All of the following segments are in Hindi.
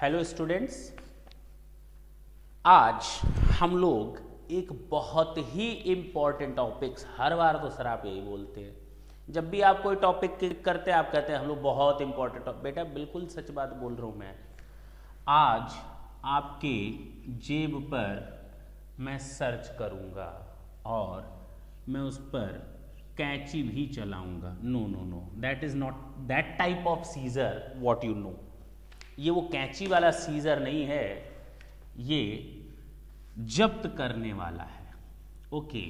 हेलो स्टूडेंट्स, आज हम लोग एक बहुत ही इम्पॉर्टेंट टॉपिक्स, हर बार तो सर आप यही बोलते हैं, जब भी आप कोई टॉपिक क्लिक करते हैं आप कहते हैं हम लोग बहुत इंपॉर्टेंट टॉपिक। बेटा बिल्कुल सच बात बोल रहा हूँ मैं। आज आपके जेब पर मैं सर्च करूँगा और मैं उस पर कैंची भी चलाऊंगा। No no no, that is not that type of scissor what you know. ये वो कैंची वाला सीजर नहीं है, ये जब्त करने वाला है। ओके,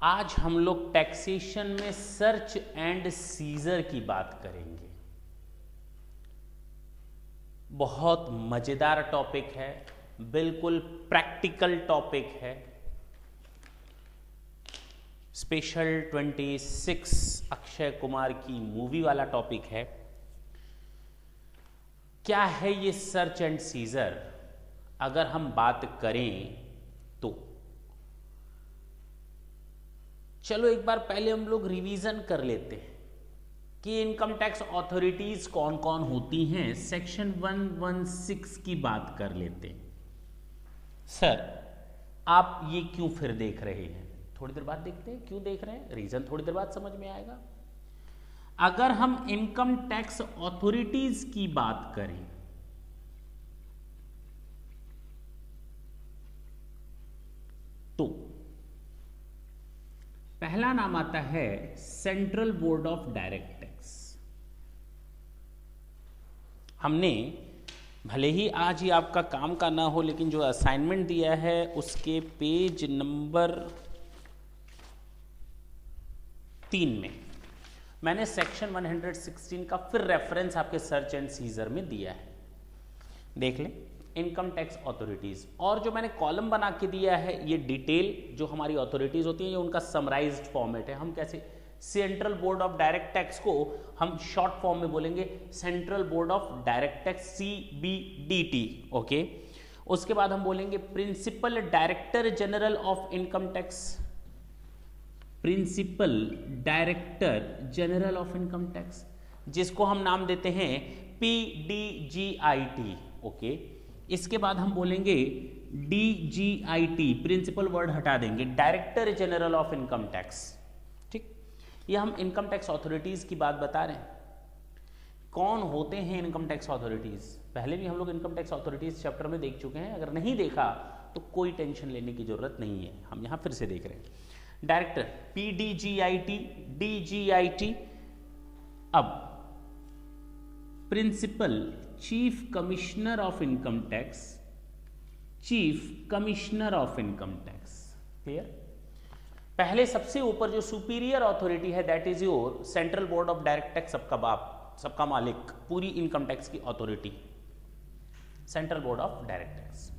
आज हम लोग टैक्सेशन में सर्च एंड सीजर की बात करेंगे। बहुत मजेदार टॉपिक है, बिल्कुल प्रैक्टिकल टॉपिक है। स्पेशल 26 अक्षय कुमार की मूवी वाला टॉपिक है। क्या है ये सर्च एंड सीजर? अगर हम बात करें तो चलो एक बार पहले हम लोग रिवीजन कर लेते हैं कि इनकम टैक्स अथॉरिटीज कौन कौन होती हैं। सेक्शन 116 की बात कर लेते हैं। सर आप ये क्यों फिर देख रहे हैं? थोड़ी देर बाद देखते हैं क्यों देख रहे हैं, रीजन थोड़ी देर बाद समझ में आएगा। अगर हम इनकम टैक्स अथॉरिटीज की बात करें तो पहला नाम आता है central board of direct tax. हमने भले ही आज ही आपका काम का ना हो, लेकिन जो असाइनमेंट दिया है उसके पेज नंबर 3 में मैंने सेक्शन 116 का फिर रेफरेंस आपके सर्च एंड सीजर में दिया है, देख लें। इनकम टैक्स अथॉरिटीज, और जो मैंने कॉलम बना के दिया है ये डिटेल जो हमारी अथॉरिटीज होती हैं, ये उनका समराइज्ड फॉर्मेट है। हम कैसे central board of direct tax को हम शॉर्ट फॉर्म में बोलेंगे central board of direct tax, CBDT। Okay, उसके बाद हम बोलेंगे principal director general of income tax, principal director general of income tax, जिसको हम नाम देते हैं PDGIT। ओके, इसके बाद हम बोलेंगे DGIT, प्रिंसिपल वर्ड हटा देंगे, director general of income tax. ठीक, ये हम इनकम टैक्स अथॉरिटीज की बात बता रहे हैं। कौन होते हैं इनकम टैक्स अथॉरिटीज? पहले भी हम लोग इनकम टैक्स अथॉरिटीज चैप्टर में देख चुके हैं, अगर नहीं देखा तो कोई टेंशन लेने की जरूरत नहीं है, हम यहां फिर से देख रहे हैं। Director PDGIT, DGIT। अब principal chief commissioner of income tax, chief commissioner of income tax. Clear? पहले सबसे ऊपर जो सुपीरियर अथॉरिटी है that is your central board of direct tax, सबका बाप, सबका मालिक, पूरी इनकम टैक्स की authority, central board of direct tax.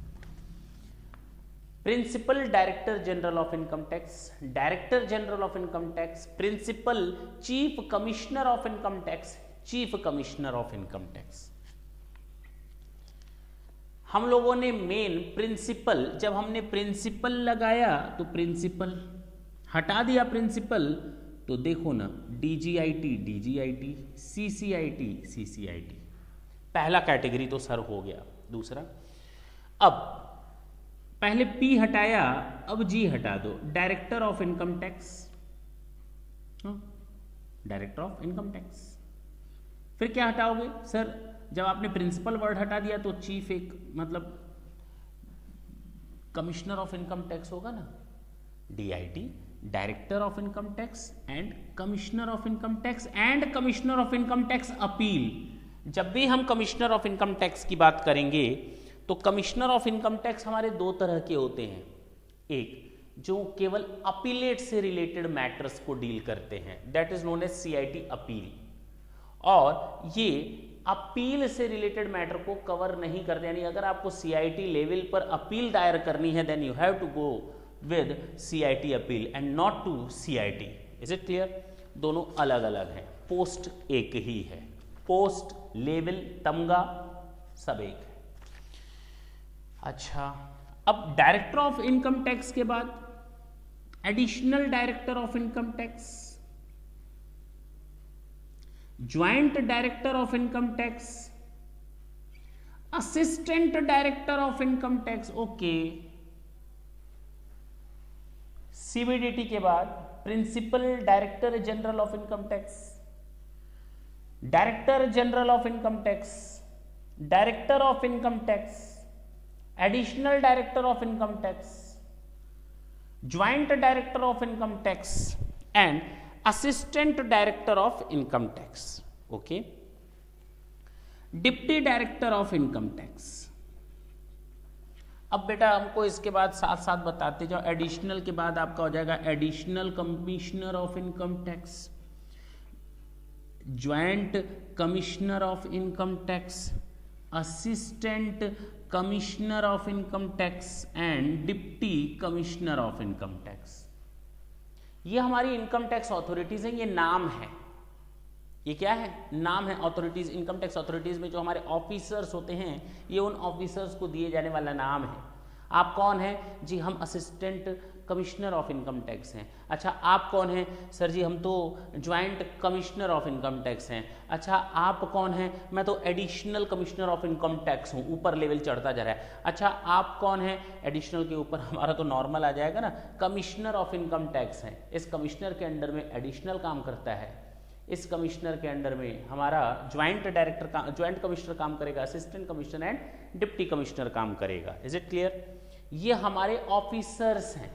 Principal director general of income tax, director general of income tax, principal chief commissioner of income tax, chief commissioner of income tax. हम लोगों ने मेन प्रिंसिपल, जब हमने प्रिंसिपल लगाया तो प्रिंसिपल हटा दिया, प्रिंसिपल तो देखो ना DGIT, DGIT, CCIT, CCIT। पहला कैटेगरी तो सर हो गया। दूसरा, अब पहले P हटाया, अब G हटा दो, director of income tax, director of income tax. फिर क्या हटाओगे सर? जब आपने प्रिंसिपल वर्ड हटा दिया तो चीफ एक मतलब कमिश्नर ऑफ इनकम टैक्स होगा ना, DIT, director of income tax and commissioner of income tax and commissioner of income tax appeal. जब भी हम कमिश्नर ऑफ इनकम टैक्स की बात करेंगे तो कमिश्नर ऑफ इनकम टैक्स हमारे दो तरह के होते हैं। एक जो केवल अपीलेट से रिलेटेड मैटर्स को डील करते हैं, that is known as CIT appeal, और ये अपील से रिलेटेड मैटर को कवर नहीं करते। यानी अगर आपको CIT लेवल पर अपील दायर करनी है then you have to go with CIT appeal and not to CIT। Is it clear? दोनों अलग अलग हैं, पोस्ट एक ही है, पोस्ट, लेवल, तमगा सब एक है। अच्छा, अब डायरेक्टर ऑफ इनकम टैक्स के बाद additional director of income tax, joint director of income tax, assistant director of income tax, okay. CBDT के बाद principal director general of income tax, director general of income tax, director of income tax, additional director of income tax, joint director of income tax and assistant director of income tax, okay. Deputy director of income tax. अब बेटा हमको इसके बाद साथ साथ बताते जाओ, एडिशनल के बाद आपका हो जाएगा additional commissioner of income tax, joint commissioner of income tax, assistant commissioner of income tax and deputy commissioner of income tax. ये हमारी इनकम टैक्स अथॉरिटीज हैं, ये नाम है, ये क्या है, नाम है अथॉरिटीज। इनकम टैक्स अथॉरिटीज में जो हमारे ऑफिसर्स होते हैं, ये उन ऑफिसर्स को दिए जाने वाला नाम है। आप कौन हैं जी? हम assistant commissioner of income tax हैं। अच्छा, आप कौन हैं? सर जी हम तो joint commissioner of income tax हैं। अच्छा, आप कौन हैं? मैं तो additional commissioner of income tax हूँ। ऊपर लेवल चढ़ता जा रहा है। अच्छा, आप कौन हैं? एडिशनल के ऊपर हमारा तो नॉर्मल आ जाएगा ना, कमिश्नर ऑफ इनकम टैक्स है। इस कमिश्नर के अंडर में एडिशनल काम करता है, इस कमिश्नर के अंडर में हमारा ज्वाइंट डायरेक्टर का ज्वाइंट कमिश्नर काम करेगा, assistant commissioner and deputy commissioner काम करेगा। Is it clear? ये हमारे ऑफिसर्स हैं,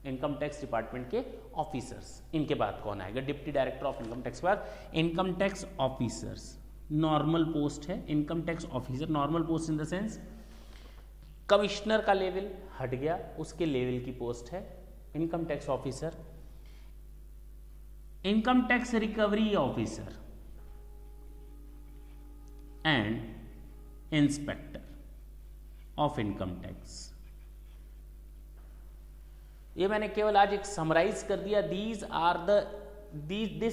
इनकम टैक्स डिपार्टमेंट के ऑफिसर्स। इनके बाद कौन आएगा? Deputy director of income tax के बाद income tax officers. Normal post है income tax officer. Normal post in the sense commissioner का लेवल हट गया, उसके लेवल की पोस्ट है income tax officer. Income tax recovery officer and inspector of income tax. ये मैंने केवल आज एक समराइज कर दिया। This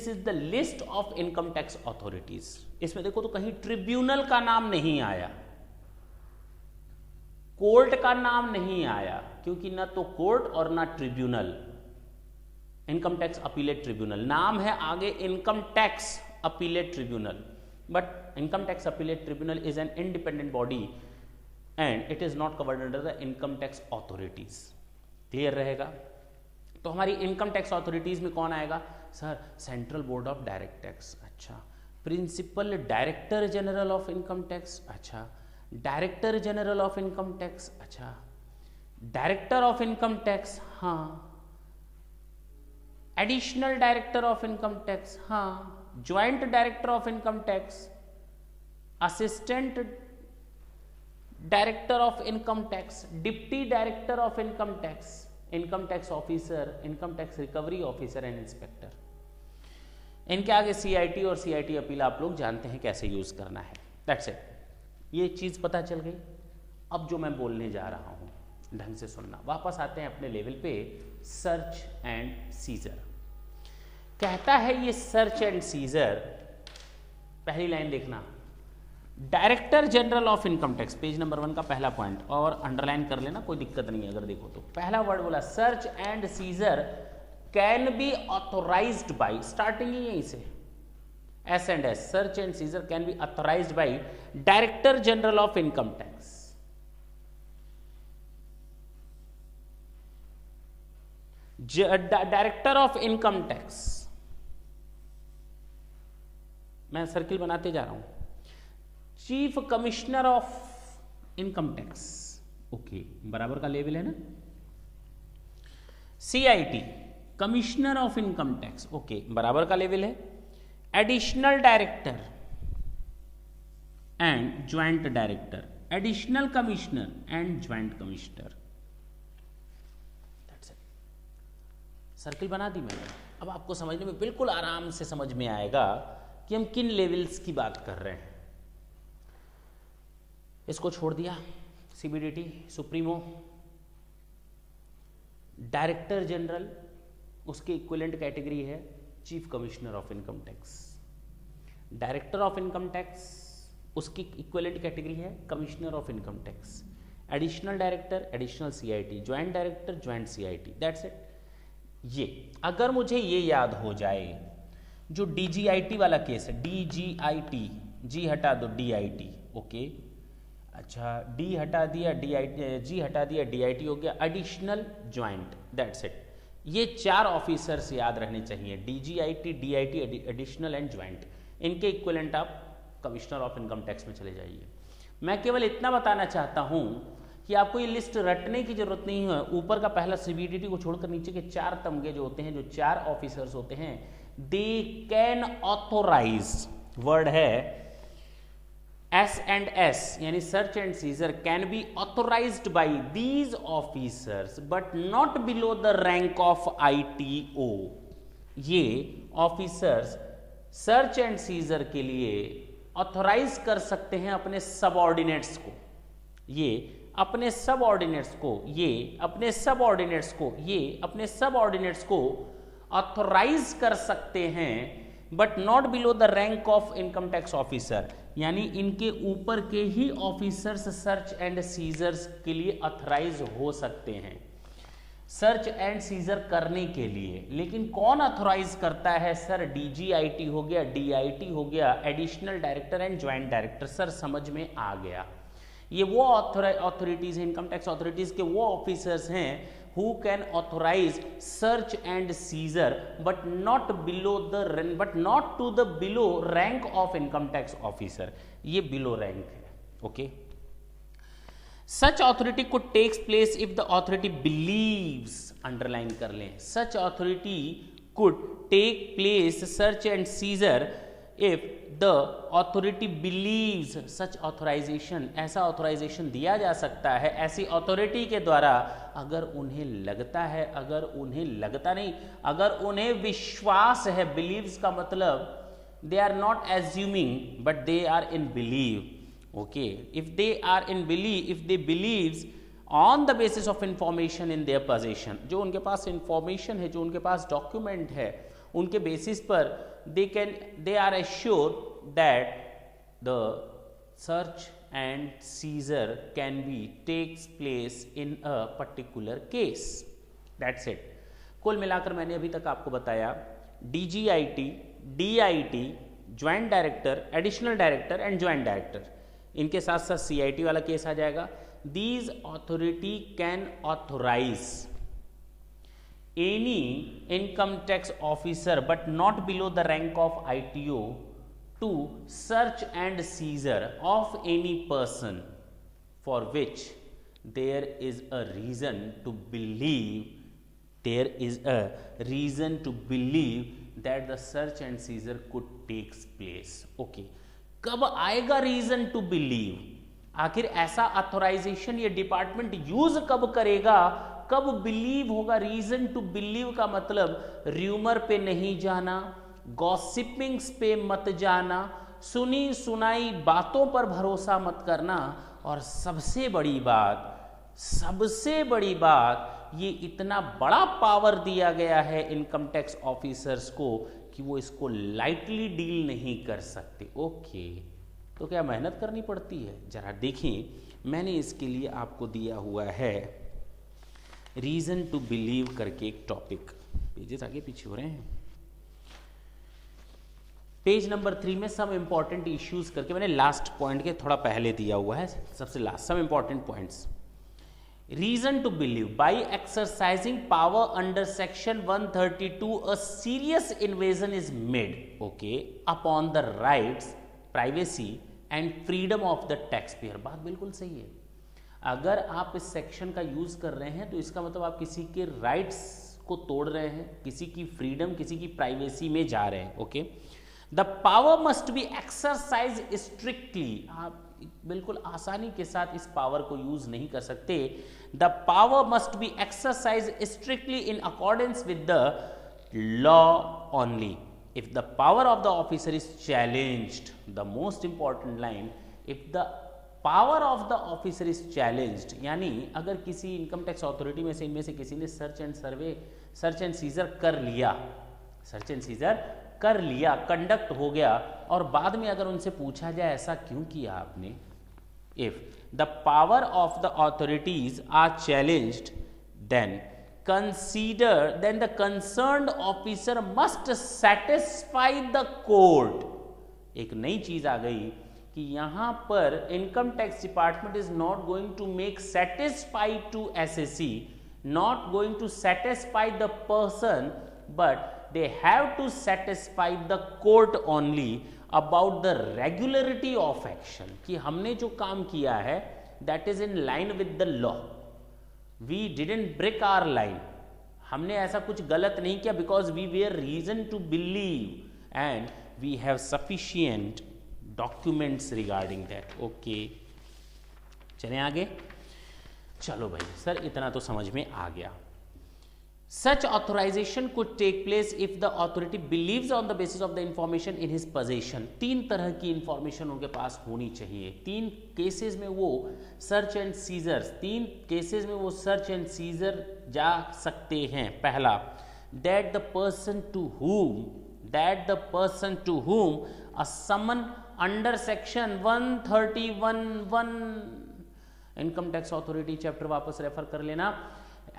is the list of income tax authorities. इसमें देखो तो कहीं ट्रिब्यूनल का नाम नहीं आया, कोर्ट का नाम नहीं आया, क्योंकि ना तो कोर्ट और ना tribunal. Income tax appellate tribunal नाम है, आगे income tax appellate tribunal, but income tax appellate tribunal is an independent body and it is not covered under the income tax authorities. Clear रहेगा? तो हमारी इनकम टैक्स अथॉरिटीज में कौन आएगा? Sir central board of direct tax. अच्छा, principal director general of income tax. अच्छा, director general of income tax. अच्छा, डायरेक्टर ऑफ इनकम टैक्स। हाँ, additional director of income tax. हाँ, joint director of income tax, assistant director of income tax, deputy director of income tax, income tax officer, income tax recovery officer and inspector. इनके आगे सीआईटी और सीआईटी अपील आप लोग जानते हैं कैसे यूज करना है। That's it. ये चीज पता चल गई। अब जो मैं बोलने जा रहा हूं ढंग से सुनना। वापस आते हैं अपने लेवल पे। सर्च एंड सीजर कहता है, ये सर्च एंड सीजर, पहली लाइन देखना, director general of income tax, page number 1 का पहला पॉइंट, और अंडरलाइन कर लेना, कोई दिक्कत नहीं है अगर देखो तो। पहला वर्ड बोला search and seizure can be authorised by, starting ही यहीं से S and S, search and seizure can be authorised by director general of income tax. Director of income tax, मैं सर्किल बनाते जा रहा हूं, chief commissioner of income tax, okay, बराबर का लेवल है ना। CIT commissioner of income tax, okay, बराबर का लेवल है। Additional director and joint director, additional commissioner and joint commissioner. Circle बना दी मैंने। अब आपको समझने में बिल्कुल आराम से समझ में आएगा कि हम किन लेवल्स की बात कर रहे हैं। इसको छोड़ दिया, सीबीडीटी सुप्रीमो, डायरेक्टर जनरल, उसके इक्विवेलेंट कैटेगरी है chief commissioner of income tax. Director of income tax, उसकी इक्विवेलेंट कैटेगरी है commissioner of income tax. Additional director, additional CIT, joint director, joint CIT. That's it. ये अगर मुझे ये याद हो जाए, जो डीजीआईटी वाला केस है, डीजीआईटी, जी हटा दो, डीआईटी, ओके, अच्छा, डी हटा दिया, जी हटा दिया, DIT हो गया, एडिशनल ज्वाइंट, दैट्स इट। ये 4 ऑफिसर्स याद रहने चाहिए, DGIT, DIT, additional and joint. इनके इक्विवेलेंट आप कमिश्नर ऑफ इनकम टैक्स में चले जाइए। मैं केवल इतना बताना चाहता हूं कि आपको ये लिस्ट रटने की जरूरत नहीं है। ऊपर का पहला CBDT को छोड़कर नीचे के 4 तमगे जो होते हैं, जो 4 ऑफिसर्स होते हैं, दे कैन ऑथोराइज, वर्ड है S&S यानी search and seizure, can be authorised by these officers but not below the rank of ITO। ये ऑफिसर्स सर्च एंड सीजर के लिए ऑथोराइज कर सकते हैं अपने सबऑर्डिनेट्स को, ये अपने सबऑर्डिनेट्स को, ये अपने सबऑर्डिनेट्स को, ये अपने सबऑर्डिनेट्स को ऑथोराइज कर सकते हैं, but not below the rank of income tax officer, यानी इनके ऊपर के ही ऑफिसर्स सर्च एंड सीजर्स के लिए ऑथराइज हो सकते हैं सर्च एंड सीजर करने के लिए। लेकिन कौन ऑथराइज करता है सर? DGIT हो गया, DIT हो गया, additional director and joint director. Sir समझ में आ गया, ये वो ऑथोरिटीज हैं, इनकम टैक्स ऑथोरिटीज के वो ऑफिसर्स हैं who can authorize search and seizure but not to the below rank of income tax officer। ये below rank है, okay। Such authority could takes place if the authority believes, underline कर लें, such authority could take place search and seizure if the authority believes such authorization, ऐसा authorization दिया जा सकता है ऐसी authority के द्वारा अगर उन्हें लगता है, अगर उन्हें लगता नहीं, अगर उन्हें विश्वास है। believes का मतलब they are not assuming but they are in belief, okay। if they are in belief, if they believes on the basis of information in their possession, जो उनके पास information है, जो उनके पास document है, उनके बेसिस पर they are assured that the search and seizure can be takes place in a particular case, that's it। कुल मिलाकर मैंने अभी तक आपको बताया DGIT, DIT, joint director, additional director and joint director, इनके साथ साथ CIT वाला केस आ जाएगा। These authority can authorize any income tax officer but not below the rank of ITO to search and seizure of any person for which there is a reason to believe, there is a reason to believe that the search and seizure could takes place, okay। कब आएगा रीजन टू बिलीव? आखिर ऐसा ऑथोराइजेशन ये डिपार्टमेंट यूज कब करेगा, कब बिलीव होगा? रीजन टू बिलीव का मतलब र्यूमर पे नहीं जाना, गॉसिपिंग्स पे मत जाना, सुनी सुनाई बातों पर भरोसा मत करना, और सबसे बड़ी बात ये इतना बड़ा पावर दिया गया है इनकम टैक्स ऑफिसर्स को कि वो इसको लाइटली डील नहीं कर सकते, ओके। तो क्या मेहनत करनी पड़ती है? जरा देखें, मैंने इसके लिए आपको दिया हुआ है रीजन टू बिलीव करके एक टॉपिक, पेजेस आगे पीछे हो रहे हैं। पेज नंबर 3 में सम इंपॉर्टेंट इश्यूज करके मैंने लास्ट पॉइंट के थोड़ा पहले दिया हुआ है, सबसे last some important points. Reason to believe, by exercising power under section 132 a serious invasion is made, okay, upon the rights, privacy and freedom of the tax payer. बात बिल्कुल सही है। अगर आप इस सेक्शन का यूज कर रहे हैं तो इसका मतलब आप किसी के राइट्स को तोड़ रहे हैं, किसी की फ्रीडम, किसी की प्राइवेसी में जा रहे हैं, okay. The power must be exercise strictly, आप बिल्कुल आसानी के साथ इस पावर को यूज नहीं कर सकते। The power must be exercise strictly in accordance with the law only. If the power of the officer is challenged, the most important line, if the power of the officer is challenged, यानी अगर किसी इनकम टैक्स अथॉरिटी में से इनमें से किसी ने सर्च एंड सीजर कर लिया, कंडक्ट हो गया, और बाद में अगर उनसे पूछा जाए ऐसा क्यों किया आपने, if the power of the authorities are challenged, then the concerned officer must satisfy the court। एक नई चीज आ गई कि यहाँ पर income tax department is not going to make satisfied to SSC, not going to satisfy the person, but they have to satisfy the court only about the regularity of action, कि हमने जो काम किया है that is in line with the law, we didn't break our line, हमने ऐसा कुछ गलत नहीं किया, because we were reason to believe and we have sufficient documents regarding that. Okay, चलें आगे। चलो भाई सर इतना तो समझ में आ गया। Such authorization could take place if the authority believes on the basis of the information in his possession. 3 तरह की इंफॉर्मेशन उनके पास होनी चाहिए। 3 केसेस में वो सर्च एंड सीजर, 3 केसेस में वो सर्च एंड सीजर जा सकते हैं। पहला, that the person to whom a summon under section 131(1) income tax authority chapter वापस रेफर कर लेना।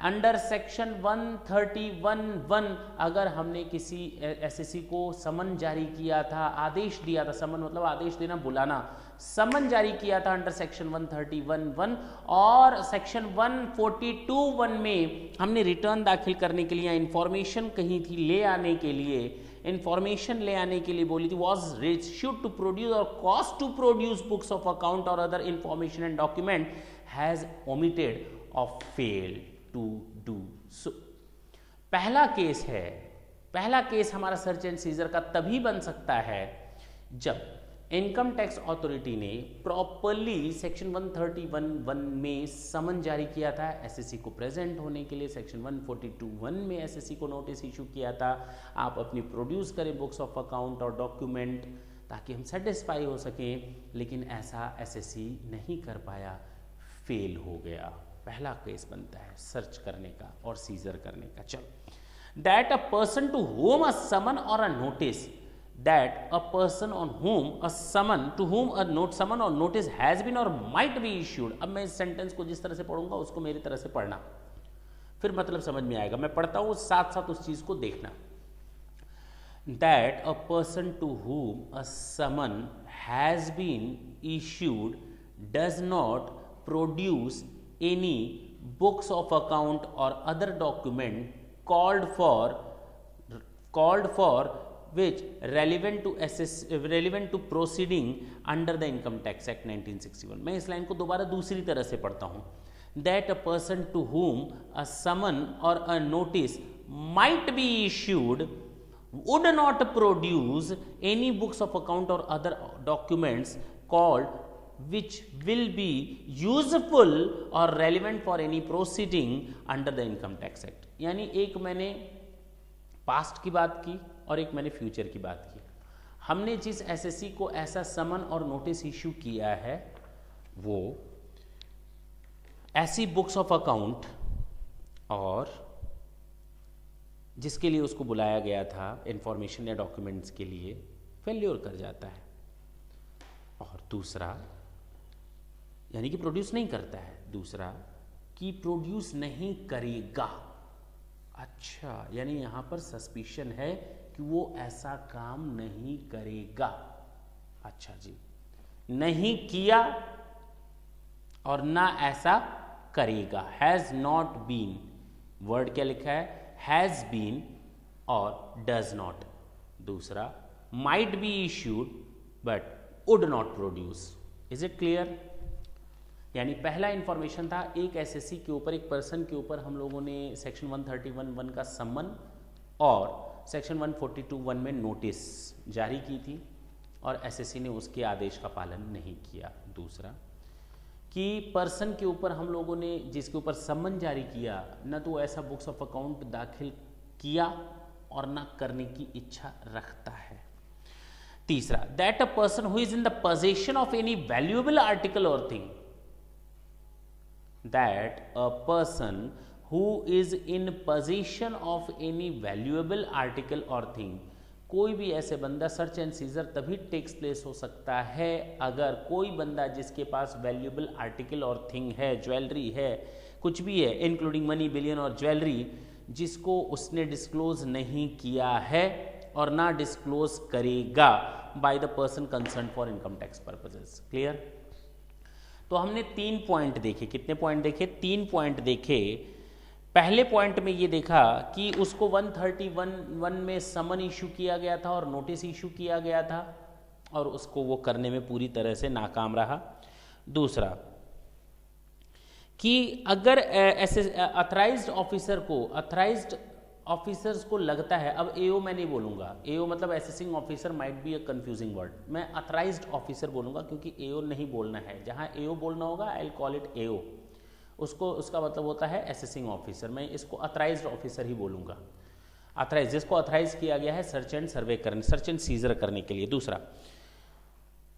अंडर सेक्शन 131(1) अगर हमने किसी एसएससी को समन जारी किया था, आदेश दिया था, समन मतलब आदेश देना, बुलाना, समन जारी किया था अंडर सेक्शन 131(1) और सेक्शन 142(1) में हमने रिटर्न दाखिल करने के लिए, इंफॉर्मेशन कहीं थी ले आने के लिए, इंफॉर्मेशन ले आने के लिए बोली थी, वॉज रिश्यूड टू प्रोड्यूस और caused to produce books of account और other information and document, has omitted और फेल्ड टू डू सो। पहला केस हमारा सर्च एंड सीजर का तभी बन सकता है जब इनकम टैक्स अथॉरिटी ने प्रॉपरली सेक्शन 131(1) में समन जारी किया था एसएससी को प्रेजेंट होने के लिए, सेक्शन 142(1) में एसएससी को नोटिस इशू किया था, आप अपनी प्रोड्यूस करें बुक्स ऑफ अकाउंट और डॉक्यूमेंट ताकि हम सेटिस्फाई हो सकें, लेकिन ऐसा एसएससी नहीं कर पाया, फेल हो गया। पहला केस बनता है सर्च करने का और सीजर करने का। चलो, that a person to whom a summon और a notice, that a person on whom a summon to whom a note summon और नोटिस हैज बीन और माइट बी इश्यूड। अब मैं इस सेंटेंस को जिस तरह से पढ़ूंगा उसको मेरी तरह से पढ़ना, फिर मतलब समझ में आएगा। मैं पढ़ता हूं साथ साथ उस चीज को देखना। That a person to whom a summon has been issued does not produce any books of account or other document called for which relevant to proceeding under the Income Tax Act 1961। मैं इस लाइन को दोबारा दूसरी तरह से पढ़ता हूं। That a person to whom a summon or a notice might be issued would not produce any books of account or other documents called which will be useful or relevant for any proceeding under the Income Tax Act। यानी एक मैंने पास्ट की बात की और एक मैंने फ्यूचर की बात की। हमने जिस एसएससी को ऐसा समन और नोटिस इश्यू किया है वो ऐसी बुक्स ऑफ अकाउंट और जिसके लिए उसको बुलाया गया था इंफॉर्मेशन या डॉक्यूमेंट्स के लिए, फेल्योर कर जाता है। और दूसरा यानी कि प्रोड्यूस नहीं करता है, दूसरा कि प्रोड्यूस नहीं करेगा। अच्छा, यानी यहां पर सस्पिशन है कि वो ऐसा काम नहीं करेगा। अच्छा जी, नहीं किया और ना ऐसा करेगा। हैज नॉट बीन, वर्ड क्या लिखा है, हैज बीन और डज नॉट। दूसरा, might be issued but would not produce. Is it clear? यानी पहला इंफॉर्मेशन था एक एसएससी के ऊपर, एक पर्सन के ऊपर हम लोगों ने सेक्शन 131(1) का सम्मन और सेक्शन 142(1) में नोटिस जारी की थी और एसएससी ने उसके आदेश का पालन नहीं किया। दूसरा कि पर्सन के ऊपर हम लोगों ने जिसके ऊपर सम्मन जारी किया न तो ऐसा बुक्स ऑफ अकाउंट दाखिल किया और न करने की इच्छा रखता है। तीसरा, that a person who is in the possession of any valuable article और thing, that a person who is in possession of any valuable article or thing, कोई भी ऐसे बंदा, सर्च एंड सीजर तभी टेक्स प्लेस हो सकता है अगर कोई बंदा जिसके पास वैल्यूएबल आर्टिकल और थिंग है, ज्वेलरी है, कुछ भी है इंक्लूडिंग मनी, बिलियन और ज्वेलरी, जिसको उसने डिस्क्लोज नहीं किया है और ना डिस्क्लोज करेगा, by the person concern for income tax purposes. Clear? तो हमने 3 पॉइंट देखे। कितने पॉइंट देखे? 3 पॉइंट देखे। पहले पॉइंट में ये देखा कि उसको 131 में समन इशू किया गया था और नोटिस इशू किया गया था और उसको वो करने में पूरी तरह से नाकाम रहा। दूसरा कि अगर ऐसे अथराइज्ड ऑफिसर्स को लगता है, अब एओ मैं नहीं बोलूँगा, एओ मतलब assessing officer might be a confusing word, मैं अथराइज्ड ऑफिसर बोलूँगा क्योंकि एओ नहीं बोलना है। जहाँ एओ बोलना होगा आई विल कॉल इट एओ, उसका मतलब होता है असेसिंग ऑफिसर। मैं इसको अथराइज्ड ऑफिसर ही बोलूँगा। अथराइज, जिसको अथराइज किया गया है सर्च एंड सर्वे करने, सर्च एंड सीजर करने के लिए। दूसरा,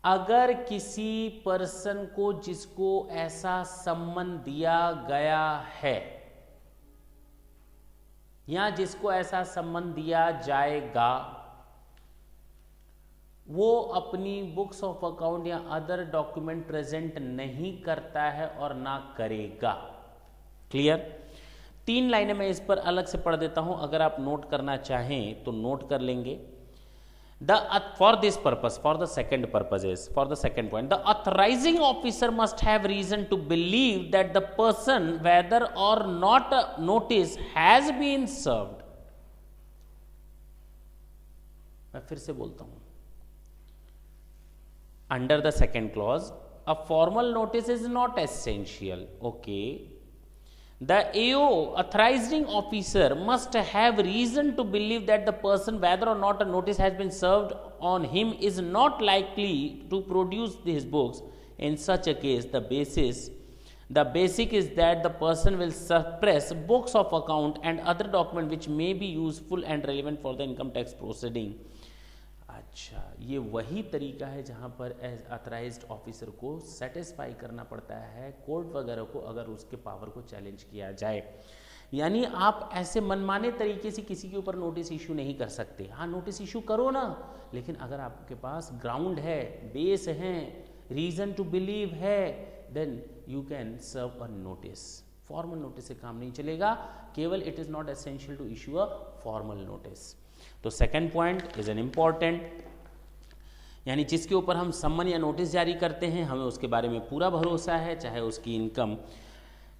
अगर किसी पर्सन को जिसको ऐसा सम्मन दिया गया है या जिसको ऐसा सम्मन दिया जाएगा, वो अपनी बुक्स ऑफ अकाउंट या अदर डॉक्यूमेंट प्रेजेंट नहीं करता है और ना करेगा। क्लियर? 3 लाइनें मैं इस पर अलग से पढ़ देता हूं, अगर आप नोट करना चाहें तो नोट कर लेंगे। For this purpose, for the second point, the authorizing officer must have reason to believe that the person, whether or not a notice has been served. मैं फिर से बोलता हूं, under the second clause, a formal notice is not essential. Okay. The AO, authorizing officer, must have reason to believe that the person, whether or not a notice has been served on him, is not likely to produce his books. In such a case, the basic is that the person will suppress books of account and other document which may be useful and relevant for the income tax proceeding. अच्छा, ये वही तरीका है जहाँ पर अथराइज्ड ऑफिसर को सेटिस्फाई करना पड़ता है कोर्ट वगैरह को अगर उसके पावर को चैलेंज किया जाए। यानी आप ऐसे मनमाने तरीके से किसी के ऊपर नोटिस इशू नहीं कर सकते। हाँ, नोटिस इशू करो ना, लेकिन अगर आपके पास ग्राउंड है, बेस है, रीजन टू बिलीव है, then you can serve a notice. Formal notice से काम नहीं चलेगा, केवल it is not essential to issue a formal notice. तो second point is an important, यानी जिसके ऊपर हम सम्मन या नोटिस जारी करते हैं हमें उसके बारे में पूरा भरोसा है, चाहे उसकी इनकम,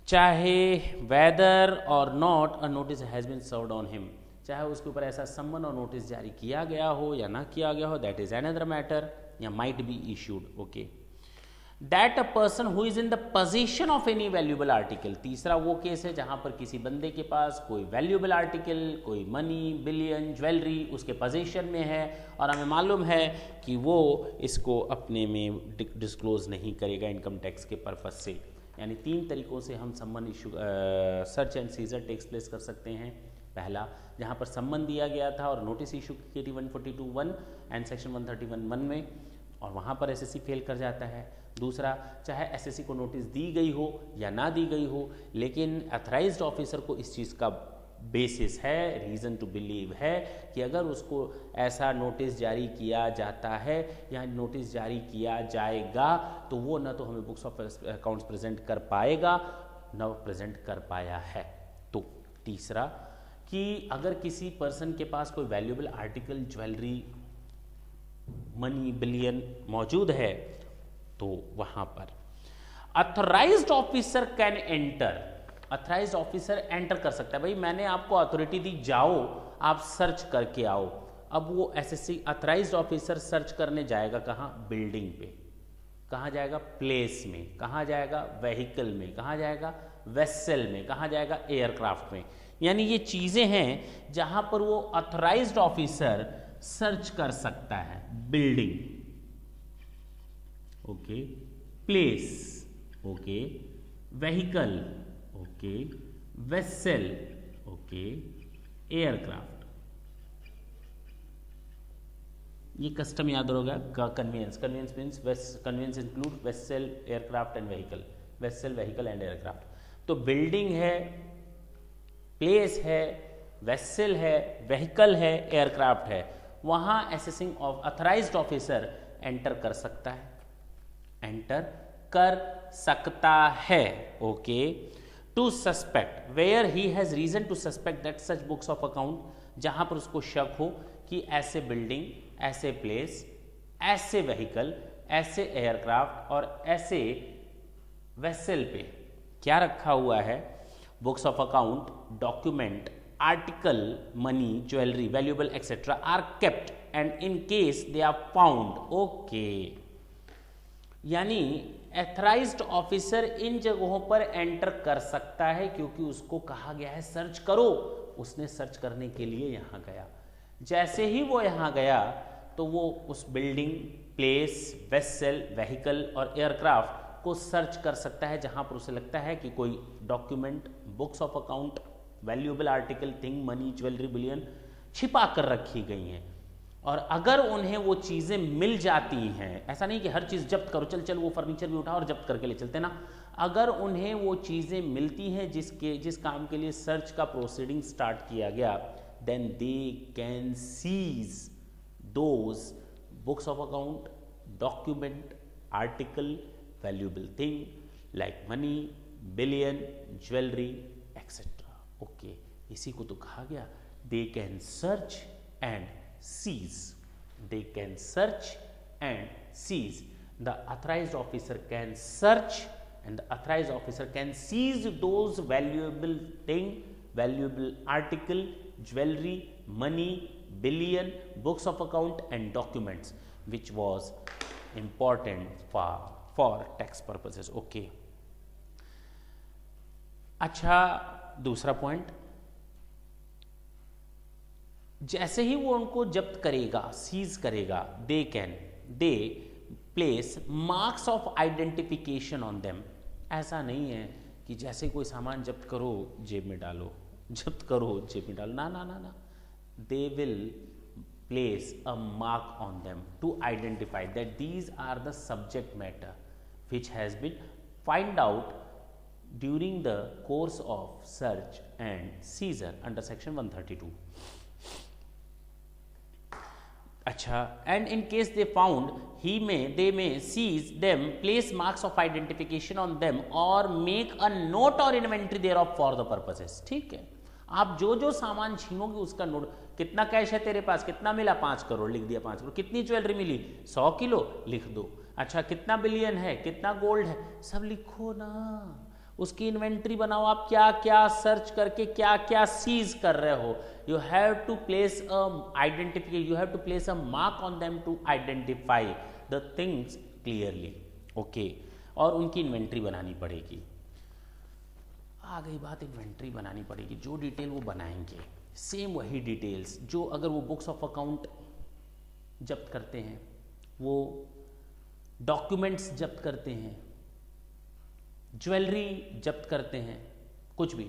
चाहे वेदर और not a notice has been served on him, चाहे उसके ऊपर ऐसा सम्मन और नोटिस जारी किया गया हो या ना किया गया हो, दैट इज अनदर मैटर, या might be issued. Okay, that a person who is in the position of any valuable article. तीसरा वो केस है जहां पर किसी बंदे के पास कोई वैल्यूएबल आर्टिकल, कोई मनी, बिलियन, ज्वेलरी उसके पोजीशन में है और हमें मालूम है कि वो इसको अपने में डिस्क्लोज नहीं करेगा इनकम टैक्स के पर्पज से। यानी 3 तरीकों से हम summon issue search and seizure takes place कर सकते हैं। पहला, जहां पर सम्मन दिया गया था और नोटिस इशू की थी 142(1) एंड सेक्शन 131(1) में और वहां पर एसएससी फेल कर जाता है। दूसरा, चाहे एसएससी को नोटिस दी गई हो या ना दी गई हो, लेकिन अथराइज्ड ऑफिसर को इस चीज़ का बेसिस है, रीज़न टू बिलीव है कि अगर उसको ऐसा नोटिस जारी किया जाता है या नोटिस जारी किया जाएगा तो वो ना तो हमें बुक्स ऑफ अकाउंट्स प्रेजेंट कर पाएगा ना प्रेजेंट कर पाया है। तो तीसरा कि अगर किसी पर्सन के पास कोई valuable article, jewellery, money, bullion मौजूद है तो वहां पर authorised officer can enter, authorised officer enter कर सकता है। भाई मैंने आपको अथॉरिटी दी, जाओ आप सर्च करके आओ। अब वो एसएससी अथराइज्ड ऑफिसर सर्च करने जाएगा कहाँ? बिल्डिंग पे। कहाँ जाएगा? प्लेस में। कहाँ जाएगा? व्हीकल में। कहाँ जाएगा? वेसल में। कहाँ जाएगा? एयरक्राफ्ट में। यानी ये चीजें हैं जहां पर वो अथराइज्ड ऑफिसर सर्च कर सकता है। Building, okay, place, okay, vehicle, okay, vessel, okay, aircraft. ये कस्टम याद होगा। Conveyance, conveyance means conveyance include vessel, aircraft and vehicle, vessel, vehicle and aircraft. तो बिल्डिंग है, प्लेस है, वेसल है, व्हीकल है, एयरक्राफ्ट है, वहां assessing of authorised officer enter कर सकता है, एंटर कर सकता है। Okay, to suspect where he has reason to suspect that such books of account, जहां पर उसको शक हो कि ऐसे बिल्डिंग, ऐसे प्लेस, ऐसे व्हीकल, ऐसे एयरक्राफ्ट और ऐसे वेसल पे क्या रखा हुआ है, books of account, document, article, money, jewellery, valuable etcetera are kept and in case they are found, okay, यानी एथराइज्ड ऑफिसर इन जगहों पर एंटर कर सकता है क्योंकि उसको कहा गया है सर्च करो। उसने सर्च करने के लिए यहाँ गया। जैसे ही वो यहाँ गया तो वो उस बिल्डिंग, प्लेस, वेसल, व्हीकल और एयरक्राफ्ट को सर्च कर सकता है जहाँ पर उसे लगता है कि कोई document, books of account, valuable article, thing, money, jewellery, billion छिपा कर रखी गई हैं। और अगर उन्हें वो चीज़ें मिल जाती हैं, ऐसा नहीं कि हर चीज़ जब्त करो, चल वो फर्नीचर भी उठाओ और जब्त करके ले चलते ना, अगर उन्हें वो चीज़ें मिलती हैं जिस काम के लिए सर्च का प्रोसीडिंग स्टार्ट किया गया, then they can seize those books of account, document, article, valuable thing like money, bullion, jewellery etcetera. Okay, इसी को तो कहा गया they can search and seize. They can search and seize. The authorized officer can search and the authorized officer can seize those valuable thing, valuable article, jewelry, money, billion, books of account and documents which was important for tax purposes. Okay. अच्छा, दूसरा पॉइंट, जैसे ही वो उनको जब्त करेगा, सीज करेगा, दे place marks of identification on them. ऐसा नहीं है कि जैसे कोई सामान जब्त करो जेब में डालो, जब्त करो जेब में डालो, ना ना ना ना, they will place a mark on them to identify that these are the subject matter which has been find out during the course of search and seizure under section 132। अच्छा, and in case they found they may seize them, place marks of identification on them और मेक अ नोट और inventory thereof for the purposes. ठीक है, आप जो जो सामान छीनोगे उसका नोट, कितना कैश है तेरे पास, कितना मिला 5 करोड़, लिख दिया 5 करोड़, कितनी ज्वेलरी मिली 100 किलो, लिख दो। अच्छा, कितना बिलियन है, कितना गोल्ड है, सब लिखो ना, उसकी इन्वेंट्री बनाओ, आप क्या क्या सर्च करके क्या क्या सीज कर रहे हो। You have to place a identification, you have to place a mark on them to identify the things clearly. Okay, और उनकी इन्वेंट्री बनानी पड़ेगी। आ गई बात, इन्वेंट्री बनानी पड़ेगी। जो डिटेल वो बनाएंगे सेम वही डिटेल्स जो अगर वो बुक्स ऑफ अकाउंट जब्त करते हैं, वो डॉक्यूमेंट्स जब्त करते हैं, ज्वेलरी जब्त करते हैं, कुछ भी,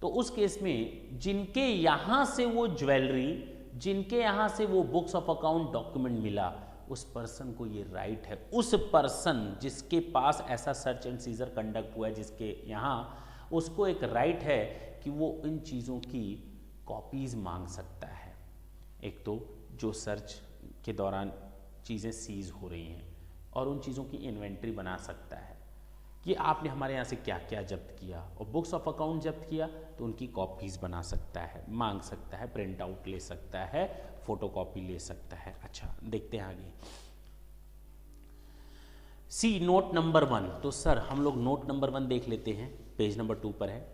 तो उस केस में जिनके यहां से वो ज्वेलरी, जिनके यहां से वो बुक्स ऑफ अकाउंट डॉक्यूमेंट मिला, उस पर्सन को ये राइट है, उस पर्सन जिसके पास ऐसा सर्च एंड सीजर कंडक्ट हुआ है, जिसके यहां, उसको एक राइट है कि वो इन चीज़ों की कॉपीज मांग सकता है। एक तो जो सर्च के दौरान चीज़ें सीज हो रही हैं, और उन चीज़ों की इन्वेंट्री बना सकता है कि आपने हमारे यहाँ से क्या क्या जब्त किया, और बुक्स ऑफ अकाउंट जब्त किया तो उनकी कॉपीज बना सकता है, मांग सकता है, प्रिंट आउट ले सकता है, फोटोकॉपी ले सकता है। अच्छा, देखते हैं आगे। सी नोट नंबर 1। तो सर हम लोग नोट नंबर 1 देख लेते हैं, पेज नंबर 2 पर है।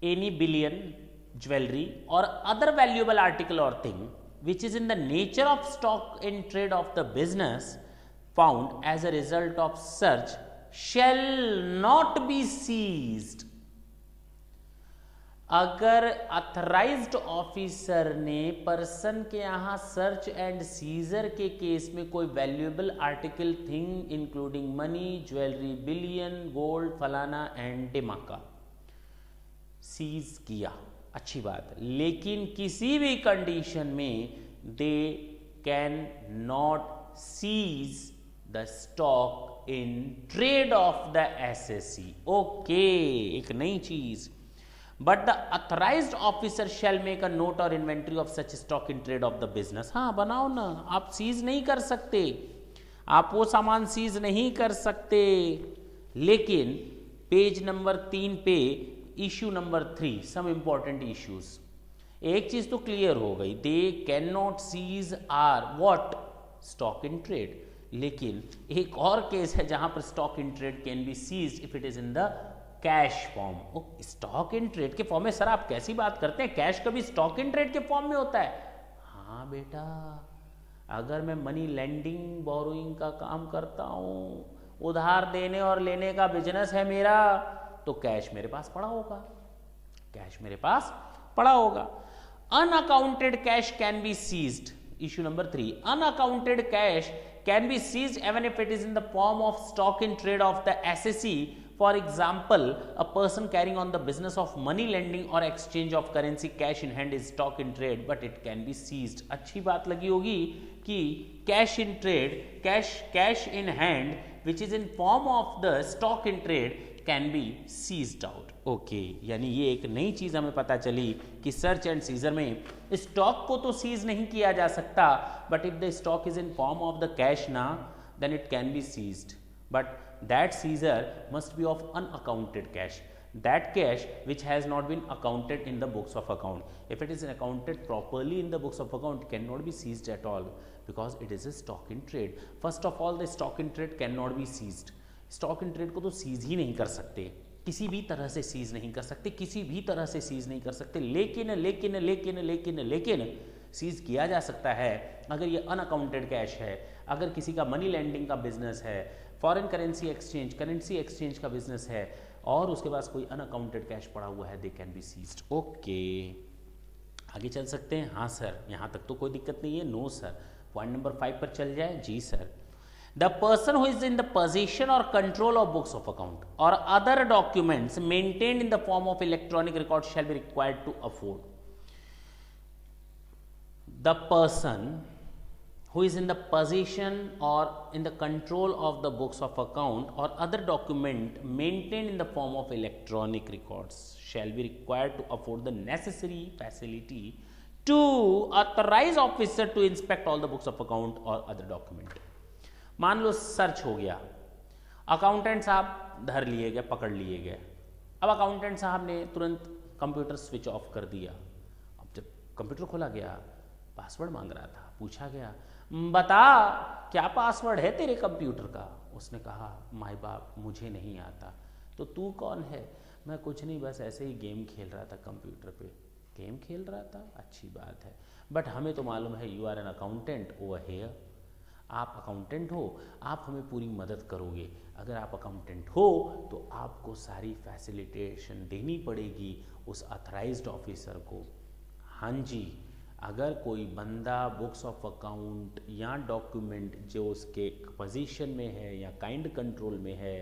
एनी बिलियन, ज्वेलरी और अदर वैल्यूएबल आर्टिकल और thing which is in the nature of stock in trade of the business found as a result of search shall not be seized। अगर अथराइज्ड ऑफिसर ने पर्सन के यहां सर्च एंड सीजर के केस में कोई valuable article, thing including money, jewellery, bullion, gold, फलाना एंड डिमाका सीज किया, अच्छी बात, लेकिन किसी भी कंडीशन में they can not seize the stock in trade of the SSC. Okay, एक नई चीज, but the authorised officer shall make a note और inventory of such stock in trade of the business. हाँ, बनाओ ना, आप सीज नहीं कर सकते, आप वो सामान सीज नहीं कर सकते, लेकिन पेज नंबर 3 पे issue number 3, some important issues. एक चीज तो क्लियर हो गई, they can not seize or what, stock in trade. लेकिन एक और केस है जहां पर stock in trade can be seized if it is in the cash form. Stock in trade के फॉर्म में सर आप कैसी बात करते हैं, कैश कभी स्टॉक इन ट्रेड के फॉर्म में होता है? हाँ बेटा, अगर मैं मनी लेंडिंग बोरोइंग का काम करता हूं, उधार देने और लेने का बिजनेस है मेरा, तो कैश मेरे पास पड़ा होगा, कैश मेरे पास पड़ा होगा। Unaccounted cash can be seized, issue number 3, unaccounted cash can be seized even if it is in the form of stock in trade of the SSE. For example, a person carrying on the business of money lending or exchange of currency, cash in hand is stock in trade but it can be seized. अच्छी बात लगी होगी कि cash in trade, cash in hand which is in form of the stock in trade can be seized out. Okay, यानी ये एक नई चीज हमें पता चली कि सर्च एंड सीजर में स्टॉक को तो सीज नहीं किया जा सकता, but if the stock is in form of the cash ना, then it can be seized, but that seizure must be of unaccounted cash, that cash which has not been accounted in the books of account. If it is accounted properly in the books of account, cannot be seized at all because it is a stock in trade. First of all, the stock in trade cannot be seized. Stock in trade को तो सीज ही नहीं कर सकते, किसी भी तरह से सीज नहीं कर सकते, किसी भी तरह से सीज नहीं कर सकते। लेकिन लेकिन लेकिन लेकिन लेकिन सीज किया जा सकता है अगर ये अनअकाउंटेड कैश है, अगर किसी का मनी लैंडिंग का बिजनेस है, फॉरेन करेंसी एक्सचेंज का बिजनेस है और उसके पास कोई अनअकाउंटेड कैश पड़ा हुआ है, they can be seized. Okay, आगे चल सकते हैं? हाँ सर, यहाँ तक तो कोई दिक्कत नहीं है। नो सर, पॉइंट नंबर 5 पर चल जाए। जी sir, the person who is in the position और control of books of account और other documents maintained in the form of electronic record shall be required to afford. The person who is in the possession or in the control of the books of account or other document maintained in the form of electronic records shall be required to afford the necessary facility to authorize officer to inspect all the books of account or other document. मान लो सर्च हो गया, अकाउंटेंट साहब धर लिए गए, पकड़ लिए गए। अब अकाउंटेंट साहब ने तुरंत कंप्यूटर स्विच ऑफ कर दिया। अब जब कंप्यूटर खोला गया, पासवर्ड मांग रहा था, पूछा गया बता क्या पासवर्ड है तेरे कंप्यूटर का? उसने कहा माय बाप मुझे नहीं आता। तो तू कौन है? मैं कुछ नहीं, बस ऐसे ही गेम खेल रहा था कंप्यूटर पे। गेम खेल रहा था, अच्छी बात है, बट हमें तो मालूम है you are an accountant over here. आप अकाउंटेंट हो, आप हमें पूरी मदद करोगे। अगर आप अकाउंटेंट हो तो आपको सारी फैसिलिटेशन देनी पड़ेगी उस अथराइज्ड ऑफिसर को। हाँ जी, अगर कोई बंदा बुक्स ऑफ अकाउंट या डॉक्यूमेंट जो उसके पोजीशन में है या काइंड कंट्रोल में है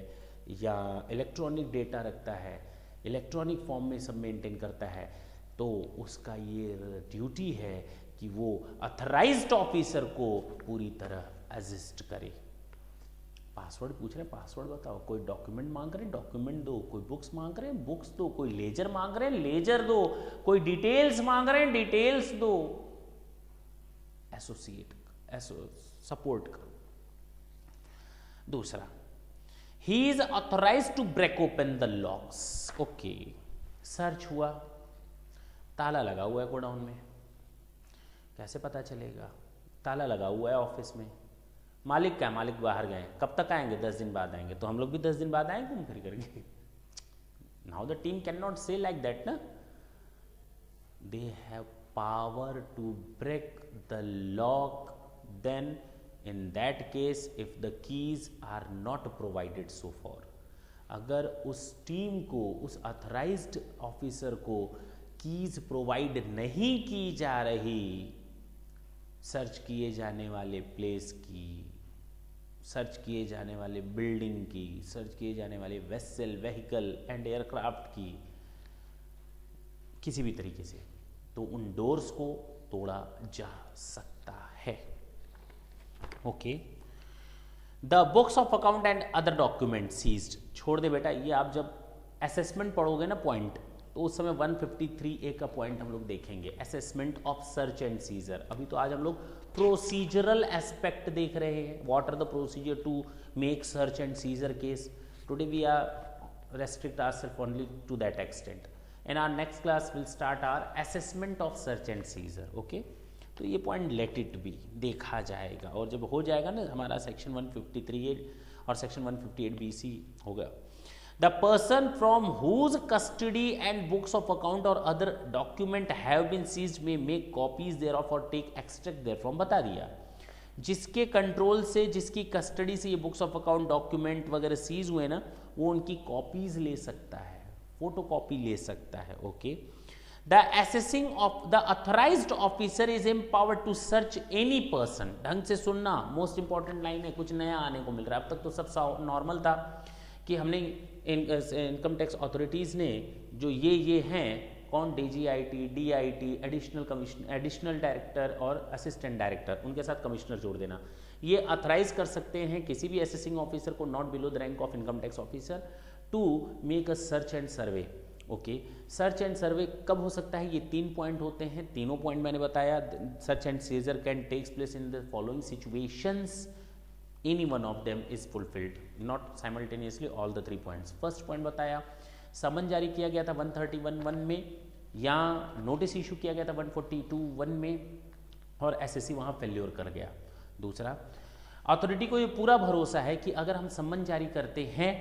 या इलेक्ट्रॉनिक डेटा रखता है, इलेक्ट्रॉनिक फॉर्म में सब मेंटेन करता है, तो उसका ये ड्यूटी है कि वो अथराइज्ड ऑफिसर को पूरी तरह असिस्ट करे। पासवर्ड पूछ रहे हैं, पासवर्ड बताओ। कोई डॉक्यूमेंट मांग रहे हैं, डॉक्यूमेंट दो। कोई बुक्स मांग रहे हैं, बुक्स दो। कोई लेजर मांग रहे हैं, लेजर दो। कोई डिटेल्स मांग रहे हैं, डिटेल्स दो। सपोर्ट करो। दूसरा, he is authorised to break open the locks. Okay, search हुआ, ताला लगा हुआ है गोडाउन में, कैसे पता चलेगा? ताला लगा हुआ है ऑफिस में, मालिक क्या, मालिक बाहर गए, कब तक आएंगे? 10 दिन बाद आएंगे। तो हम लोग भी 10 दिन बाद आएंगे घूम फिर करके। Now the team can not say like that ना, they have power to break the lock. Then in that case if the keys are not provided so far, अगर उस टीम को, उस अथराइज्ड ऑफिसर को कीज प्रोवाइड नहीं की जा रही, सर्च किए जाने वाले प्लेस की, सर्च किए जाने वाले बिल्डिंग की, सर्च किए जाने वाले वेसल, व्हीकल एंड एयरक्राफ्ट की, किसी भी तरीके से, तो उन डोर्स को तोड़ा जा सकता है। Okay, the books of account and other document seized. छोड़ दे बेटा, ये आप जब असेसमेंट पढ़ोगे ना पॉइंट, तो उस समय 153A का पॉइंट हम लोग देखेंगे, assessment of search and scissor. अभी तो आज हम लोग प्रोसीजरल एस्पेक्ट देख रहे हैं, what are the procedure to make search and seizure case. Today we are restrict ourselves only to that extent. In our next class we'll start our assessment of search and seizure. Okay, तो ये पॉइंट लेट इट बी, देखा जाएगा, और जब हो जाएगा ना हमारा सेक्शन 153A और सेक्शन 158BC होगा। The person from whose custody and books of account or other document have been seized may make copies thereof or take extract therefrom, बता दिया। जिसके कंट्रोल से, जिसकी कस्टडी से ये बुक्स ऑफ अकाउंट डॉक्यूमेंट वगैरह सीज हुए ना, वो उनकी कॉपीज ले सकता है, फोटो कॉपी ले सकता है। Okay, the assessing of the authorised officer is empowered to search any person. ढंग से सुनना, मोस्ट इंपॉर्टेंट लाइन है, कुछ नया आने को मिल रहा है। अब तक तो सब नॉर्मल था कि हमने इनकम टैक्स अथॉरिटीज़ ने जो ये हैं कौन, DGIT, DIT, एडिशनल डायरेक्टर और असिस्टेंट डायरेक्टर, उनके साथ कमिश्नर जोड़ देना, ये अथराइज कर सकते हैं किसी भी असेसिंग ऑफिसर को not below the rank of income tax officer to make a search and survey. Okay, search and survey कब हो सकता है? ये 3 पॉइंट होते हैं, तीनों पॉइंट मैंने बताया। Search and seizure can takes place in the following situations, any one of them is fulfilled, not simultaneously all the 3 points। First point बताया, समन जारी किया गया था 131(1) में, या नोटिस इशू किया गया था 142(1) में, और SSC वहाँ फेल्योर कर गया। दूसरा, अथॉरिटी को ये पूरा भरोसा है कि अगर हम समन जारी करते हैं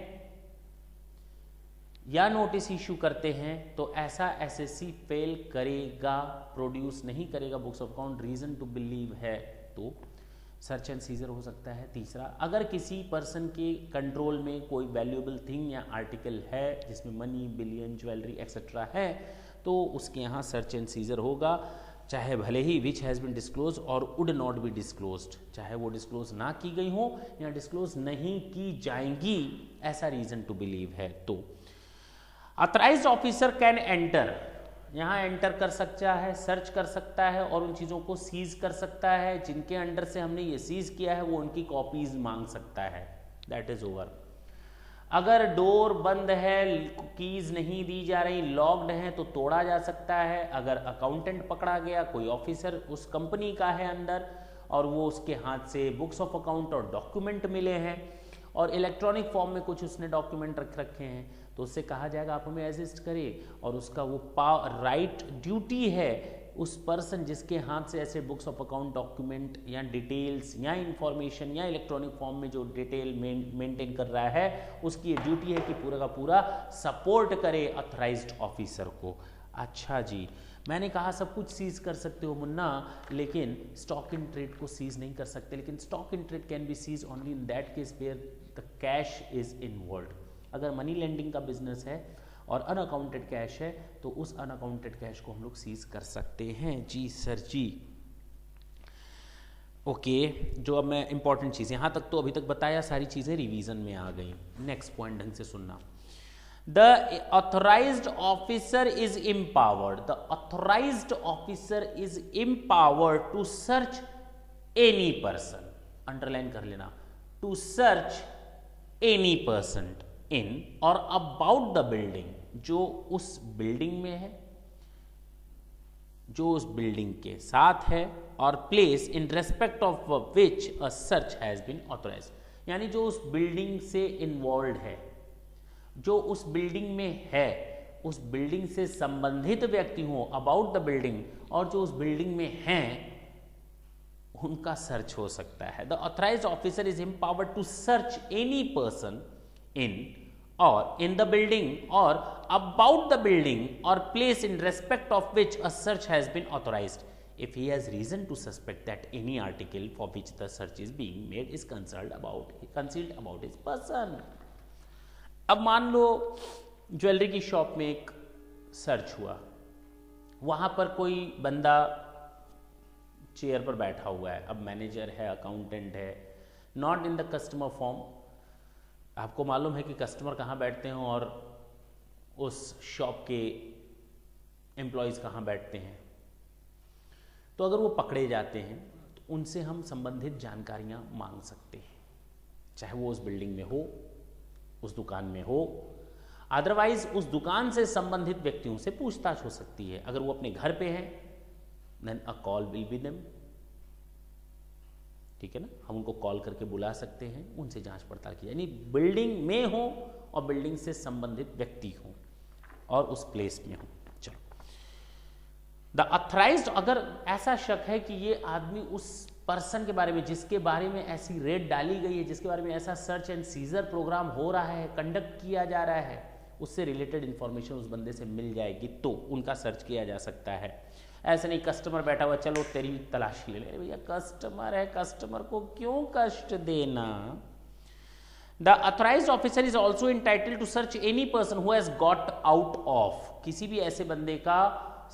या नोटिस इशू करते हैं तो ऐसा SSC फेल करेगा, प्रोड्यूस नहीं करेगा books of account, reason to believe है तो सर्च एंड सीजर हो सकता है। तीसरा, अगर किसी पर्सन के कंट्रोल में कोई वैल्यूएबल थिंग या आर्टिकल है जिसमें मनी, बिलियन, ज्वेलरी एक्सेट्रा है, तो उसके यहाँ सर्च एंड सीजर होगा, चाहे भले ही विच हैज़ बिन डिस्क्लोज और वुड नॉट बी डिस्क्लोज्ड, चाहे वो डिस्क्लोज ना की गई हो या डिस्क्लोज नहीं की जाएंगी, ऐसा रीजन टू बिलीव है तो ऑथराइज्ड ऑफिसर कैन एंटर, यहाँ एंटर कर सकता है, सर्च कर सकता है और उन चीज़ों को सीज कर सकता है। जिनके अंडर से हमने ये सीज किया है वो उनकी कॉपीज मांग सकता है। That is over. अगर डोर बंद है, कीज नहीं दी जा रही, लॉक्ड है, तो तोड़ा जा सकता है। अगर अकाउंटेंट पकड़ा गया, कोई ऑफिसर उस कंपनी का है अंदर और वो उसके हाथ से बुक्स ऑफ अकाउंट और डॉक्यूमेंट मिले हैं और इलेक्ट्रॉनिक फॉर्म में कुछ उसने डॉक्यूमेंट रख रखे हैं, तो उससे कहा जाएगा आप हमें असिस्ट करें, और उसका वो राइट ड्यूटी है उस पर्सन जिसके हाथ से ऐसे बुक्स ऑफ अकाउंट डॉक्यूमेंट या डिटेल्स या इंफॉर्मेशन या इलेक्ट्रॉनिक फॉर्म में जो डिटेल मेंटेन कर रहा है, उसकी ये ड्यूटी है कि पूरा का पूरा सपोर्ट करे ऑथराइज्ड ऑफिसर को। अच्छा जी, मैंने कहा सब कुछ सीज कर सकते हो मुन्ना, लेकिन स्टॉक इन ट्रेड को सीज नहीं कर सकते। लेकिन stock in trade can be seize only in that case where the cash is involved. अगर मनी लेंडिंग का बिजनेस है और अनअकाउंटेड कैश है तो उस अनअकाउंटेड कैश को हम लोग सीज कर सकते हैं। जी सर जी। ओके, जो अब मैं इंपॉर्टेंट चीज़ यहाँ तक तो अभी तक बताया, सारी चीज़ें रिवीजन में आ गई। नेक्स्ट पॉइंट ढंग से सुनना। The authorized officer is empowered. The authorized officer is empowered to search any person. Underline कर लेना. To search any person in or about the building. जो उस बिल्डिंग में है, जो उस बिल्डिंग के साथ है, और place in respect of which a search has been authorised. यानी जो उस बिल्डिंग से इन्वॉल्व है, जो उस बिल्डिंग में है, उस बिल्डिंग से संबंधित व्यक्ति हो, अबाउट द बिल्डिंग, और जो उस बिल्डिंग में हैं उनका सर्च हो सकता है. The authorised officer is empowered to search any person in और in the building or about the building or place in respect of which a search has been authorized if he has reason to suspect that any article for which the search is being made is concealed about his person. अब मान लो ज्वेलरी की शॉप में एक सर्च हुआ, वहां पर कोई बंदा चेयर पर बैठा हुआ है, अब मैनेजर है, अकाउंटेंट है, not in the customer form. आपको मालूम है कि कस्टमर कहाँ बैठते हैं और उस शॉप के एम्प्लॉयज़ कहाँ बैठते हैं. तो अगर वो पकड़े जाते हैं तो उनसे हम संबंधित जानकारियाँ मांग सकते हैं, चाहे वो उस बिल्डिंग में हो, उस दुकान में हो. अदरवाइज उस दुकान से संबंधित व्यक्तियों से पूछताछ हो सकती है. अगर वो अपने घर पे हैं then a call will be them. ठीक है ना, हम उनको कॉल करके बुला सकते हैं, उनसे जांच पड़ताल की. यानी बिल्डिंग में हो और बिल्डिंग से संबंधित व्यक्ति हो और उस प्लेस में हो. चलो द अथराइज्ड, अगर ऐसा शक है कि ये आदमी उस पर्सन के बारे में जिसके बारे में ऐसी रेड डाली गई है, जिसके बारे में ऐसा सर्च एंड सीजर प्रोग्राम हो रहा है, कंडक्ट किया जा रहा है, उससे रिलेटेड इंफॉर्मेशन उस बंदे से मिल जाएगी तो उनका सर्च किया जा सकता है। ऐसे नहीं कस्टमर बैठा हुआ चलो तेरी तलाशी ले ले, भैया कस्टमर है, कस्टमर को क्यों कष्ट देना। The authorised officer is also entitled to search any person who has got out of, किसी भी ऐसे बंदे का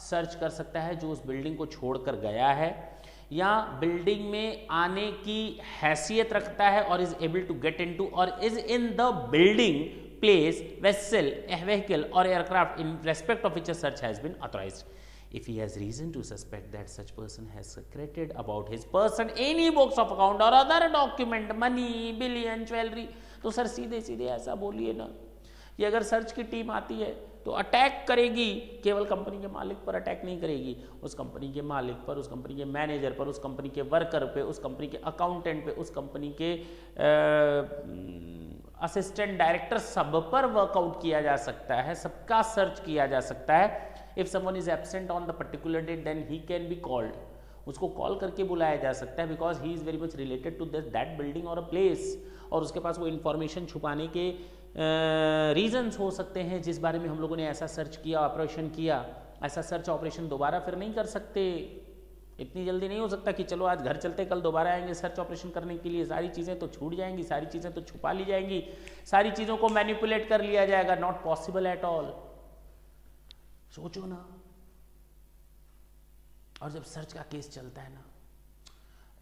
सर्च कर सकता है जो उस बिल्डिंग को छोड़कर गया है या बिल्डिंग में आने की हैसियत रखता है और is able to get into और is in the building, place, vessel, vehicle और aircraft in respect of which a search has been authorized. If he has reason to suspect that such person has secreted about his person any books of account or other document, money, billion, jewelry, तो सर सीधे सीधे ऐसा बोलिए ना कि अगर सर्च की टीम आती है तो अटैक करेगी, केवल कंपनी के मालिक पर अटैक नहीं करेगी, उस कंपनी के मालिक पर, उस कंपनी के मैनेजर पर, उस कंपनी के वर्कर पे, उस कंपनी के अकाउंटेंट पे, उस कंपनी के असिस्टेंट डायरेक्टर, सब पर वर्कआउट किया जा सकता है, सबका सर्च किया जा सकता है। If someone is absent on the particular date then he can be called, उसको कॉल करके बुलाया जा सकता है because he is very much related to that building और अ प्लेस, और उसके पास वो इन्फॉर्मेशन छुपाने के रीजंस हो सकते हैं जिस बारे में हम लोगों ने ऐसा सर्च किया, ऑपरेशन किया। ऐसा सर्च ऑपरेशन दोबारा फिर नहीं कर सकते, इतनी जल्दी नहीं हो सकता कि चलो आज घर चलते कल दोबारा आएंगे सर्च ऑपरेशन करने के लिए, सारी चीज़ें तो छूट जाएंगी, सारी चीज़ें तो छुपा ली जाएंगी, सारी चीज़ों को मैनिपुलेट कर लिया जाएगा, नॉट पॉसिबल एट ऑल। सोचो ना, और जब सर्च का केस चलता है ना,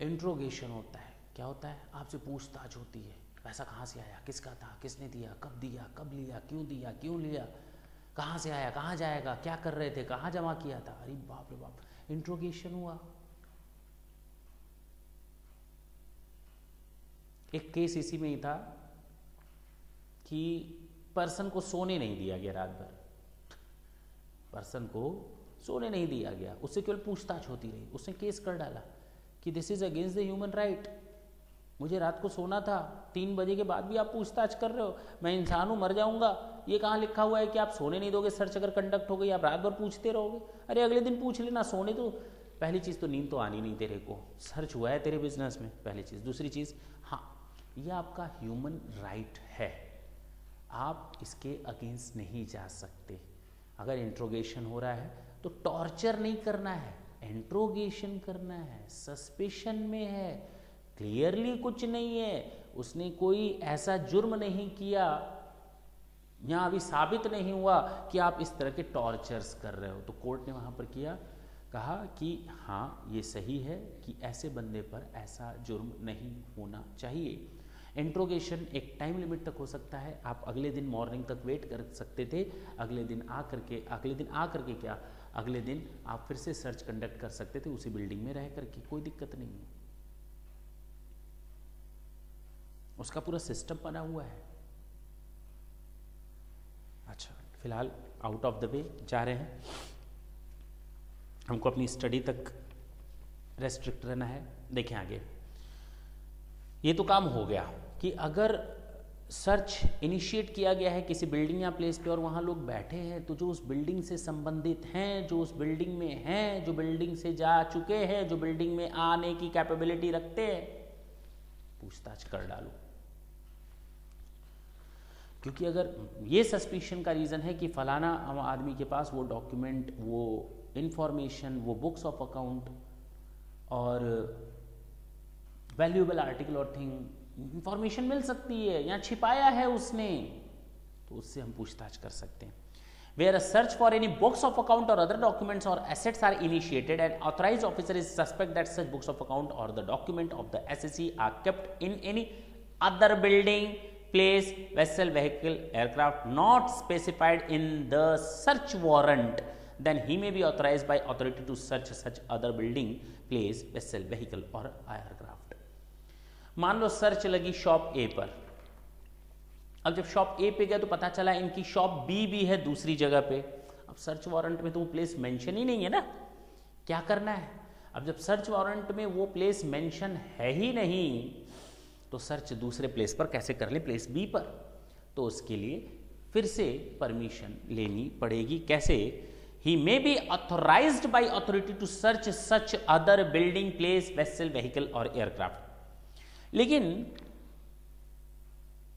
इंट्रोगेशन होता है, क्या होता है, आपसे पूछताछ होती है, पैसा कहाँ से आया, किसका था, किसने दिया, कब लिया, क्यों लिया, कहाँ से आया, कहाँ जाएगा, क्या कर रहे थे, कहाँ जमा किया था, अरे बाप रे बाप, इंट्रोगेशन हुआ। एक केस इसी में ही था कि पर्सन को सोने नहीं दिया गया, रात भर पर्सन को सोने नहीं दिया गया, उससे केवल पूछताछ होती रही। उसने केस कर डाला कि this is against the human right, मुझे रात को सोना था, 3 बजे के बाद भी आप पूछताछ कर रहे हो, मैं इंसान हूँ, मर जाऊंगा, ये कहाँ लिखा हुआ है कि आप सोने नहीं दोगे, सर्च अगर कंडक्ट हो गई आप रात भर पूछते रहोगे। अरे अगले दिन पूछ लेना, सोने तो, पहली चीज़ तो नींद तो आनी नहीं तेरे को, सर्च हुआ है तेरे बिजनेस में, पहली चीज़। दूसरी चीज़, हाँ ये आपका ह्यूमन राइट है, आप इसके अगेंस्ट नहीं जा सकते। अगर इंट्रोगेशन हो रहा है तो टॉर्चर नहीं करना है, इंट्रोगेशन करना है, सस्पेशन में है, क्लियरली कुछ नहीं है, उसने कोई ऐसा जुर्म नहीं किया, यहाँ अभी साबित नहीं हुआ कि आप इस तरह के टॉर्चर्स कर रहे हो, तो कोर्ट ने वहाँ पर कहा कि हाँ ये सही है कि ऐसे बंदे पर ऐसा जुर्म नहीं होना चाहिए। इंट्रोगेशन एक टाइम लिमिट तक हो सकता है, आप अगले दिन मॉर्निंग तक वेट कर सकते थे, अगले दिन आकर के क्या, अगले दिन आप फिर से सर्च कंडक्ट कर सकते थे उसी बिल्डिंग में रह करके, कोई दिक्कत नहीं है, उसका पूरा सिस्टम बना हुआ है। अच्छा, फिलहाल आउट ऑफ द वे जा रहे हैं, हमको अपनी स्टडी तक रेस्ट्रिक्ट रहना है। देखें आगे, ये तो काम हो गया कि अगर सर्च इनिशिएट किया गया है किसी बिल्डिंग या प्लेस पे और वहाँ लोग बैठे हैं, तो जो उस बिल्डिंग से संबंधित हैं, जो उस बिल्डिंग में हैं, जो बिल्डिंग से जा चुके हैं, जो बिल्डिंग में आने की कैपेबिलिटी रखते हैं, पूछताछ कर डालो। क्योंकि अगर ये सस्पिशन का रीज़न है कि फलाना आदमी के पास वो डॉक्यूमेंट, वो इंफॉर्मेशन, वो बुक्स ऑफ अकाउंट और वैल्यूएबल आर्टिकल और थिंग इंफॉर्मेशन मिल सकती है या छिपाया है उसने, तो उससे हम पूछताछ कर सकते हैं। Where a search for any books of account or other documents or assets are initiated, an authorized officer is suspect that such books of account or the document of the SSC are kept in any other building, place, vessel, vehicle, aircraft not specified in the search warrant, then he may be authorized by authority to search such other building, place, vessel, vehicle or aircraft. मान लो सर्च लगी शॉप ए पर, अब जब शॉप ए पे गया तो पता चला इनकी शॉप बी भी है दूसरी जगह पे। अब सर्च वारंट में तो वो प्लेस मेंशन ही नहीं है ना, क्या करना है? अब जब सर्च वारंट में वो प्लेस मेंशन है ही नहीं, तो सर्च दूसरे प्लेस पर कैसे कर ले, प्लेस बी पर? तो उसके लिए फिर से परमिशन लेनी पड़ेगी। कैसे? he may be authorized by authority to search such other building, place, vessel, vehicle or aircraft। लेकिन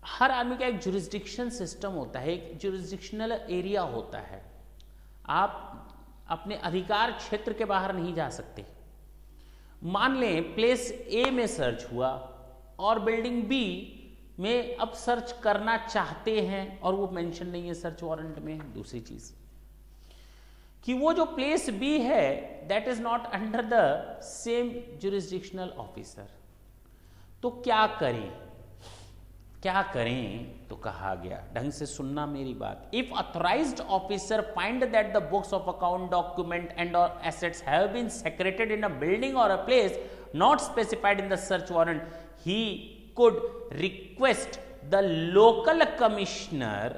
हर आदमी का एक जुरिस्डिक्शन सिस्टम होता है, एक जुरिस्डिक्शनल एरिया होता है। आप अपने अधिकार क्षेत्र के बाहर नहीं जा सकते। मान लें प्लेस ए में सर्च हुआ और बिल्डिंग बी में अब सर्च करना चाहते हैं और वो मेंशन नहीं है सर्च वारंट में। दूसरी चीज कि वो जो प्लेस बी है that is not under the same jurisdictional officer. तो क्या करें, क्या करें? तो कहा गया, ढंग से सुनना मेरी बात। If authorised officer find that the books of account, document and और assets have been secreted in a building और a place not specified in the search warrant, he could request the local commissioner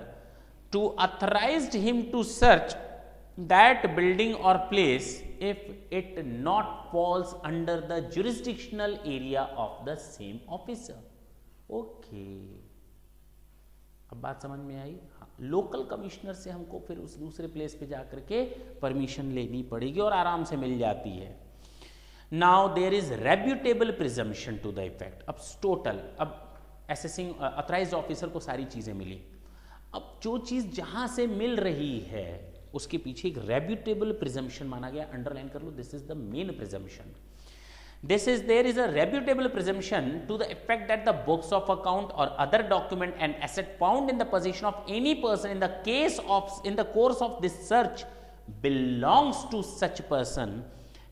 to authorize him to search that building or place if it not falls under the jurisdictional area of the same officer। Okay, अब बात समझ में आई। हाँ, लोकल कमिश्नर से हमको फिर उस दूसरे प्लेस पे जाकर के परमिशन लेनी पड़ेगी और आराम से मिल जाती है। Now there is reputable presumption to the effect। अब टोटल, अब असेसिंग ऑथराइज्ड ऑफिसर को सारी चीजें मिली। अब जो चीज जहां से मिल रही है उसके पीछे एक रेप्यूटेबल प्रिजम्पशन माना गया। अंडरलाइन कर लो, this is the main presumption. there is a reputable presumption to the effect that the books of account or other document and asset found in the possession of any person in the course of this search belongs to such person,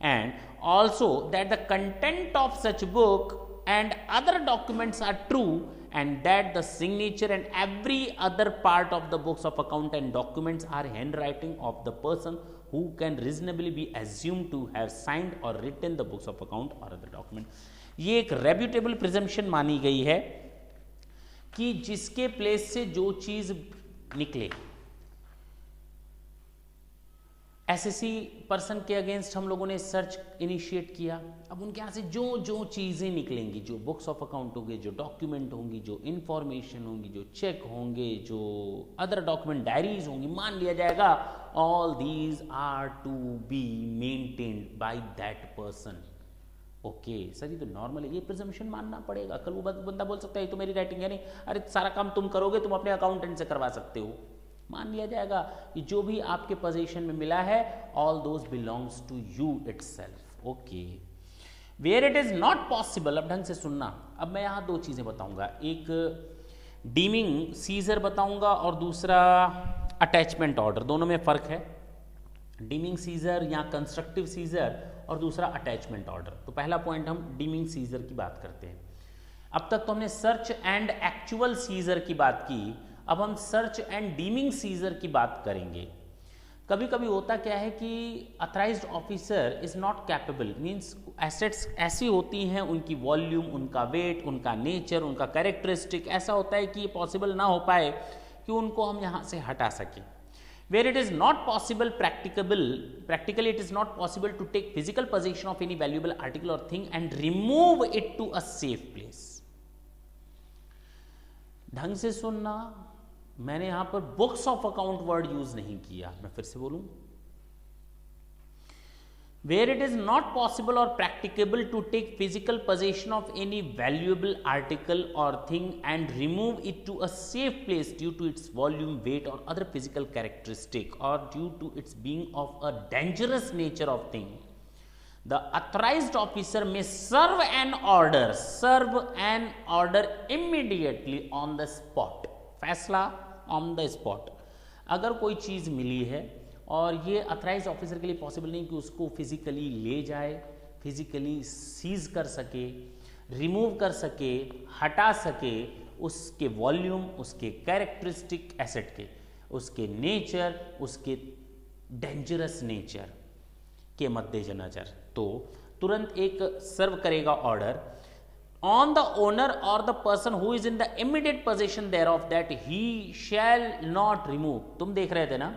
and also that the content of such book and other documents are true, and that the signature and every other part of the books of account and documents are handwriting of the person who can reasonably be assumed to have signed or written the books of account or other document। ये एक रेप्यूटेबल प्रिजम्पशन मानी गई है कि जिसके प्लेस से जो चीज निकले, एसएससी पर्सन के अगेंस्ट हम लोगों ने सर्च इनिशिएट किया। अब उनके यहाँ से जो जो चीज़ें निकलेंगी, जो बुक्स ऑफ अकाउंट होंगे, जो डॉक्यूमेंट होंगी, जो इंफॉर्मेशन होंगी, जो चेक होंगे, जो अदर डॉक्यूमेंट डायरीज होंगी, मान लिया जाएगा all these are to be maintained by that person. Okay sir, ये तो नॉर्मल है, ये प्रिजम्पशन मानना पड़ेगा। कल वो बंदा बोल सकता है ये तो मेरी राइटिंग है नहीं, अरे सारा काम तुम करोगे, तुम अपने अकाउंटेंट से करवा सकते हो। मान लिया जाएगा कि जो भी आपके पोजीशन में मिला है all those belongs to you itself. Okay, where it is not possible, अब ढंग से सुनना। अब मैं यहां दो चीजें बताऊंगा, एक डीमिंग सीजर बताऊंगा और दूसरा अटैचमेंट ऑर्डर। दोनों में फर्क है, डीमिंग सीजर या कंस्ट्रक्टिव सीजर और दूसरा अटैचमेंट ऑर्डर। तो पहला पॉइंट हम डीमिंग सीजर की बात करते हैं। अब तक तो हमने सर्च एंड एक्चुअल सीजर की बात की, अब हम सर्च एंड डीमिंग सीजर की बात करेंगे। कभी कभी होता क्या है कि authorised officer is not capable, means assets ऐसी होती हैं, उनकी वॉल्यूम, उनका वेट, उनका नेचर, उनका कैरेक्टरिस्टिक ऐसा होता है कि ये पॉसिबल ना हो पाए कि उनको हम यहाँ से हटा सकें। Where it is not possible practically it is not possible to take physical possession of any valuable article or thing and remove it to a safe place। ढंग से सुनना, मैंने यहां पर books of account word use नहीं किया, मैं फिर से बोलूं। Where it is not possible or practicable to take physical possession of any valuable article or thing and remove it to a safe place due to its volume, weight or other physical characteristic, or due to its being of a dangerous nature of thing, the authorized officer may serve an order immediately on the spot। फैसला ऑन द स्पॉट। अगर कोई चीज मिली है और ये अथराइज्ड ऑफिसर के लिए पॉसिबल नहीं कि उसको फिजिकली ले जाए, फिजिकली सीज कर सके, रिमूव कर सके, हटा सके, उसके वॉल्यूम, उसके कैरेक्टरिस्टिक एसेट के, उसके नेचर, उसके डेंजरस नेचर के मद्देनजर, तो तुरंत एक सर्व करेगा order on the owner or the person who is in the immediate possession thereof that he shall not remove। तुम देख रहे थे ना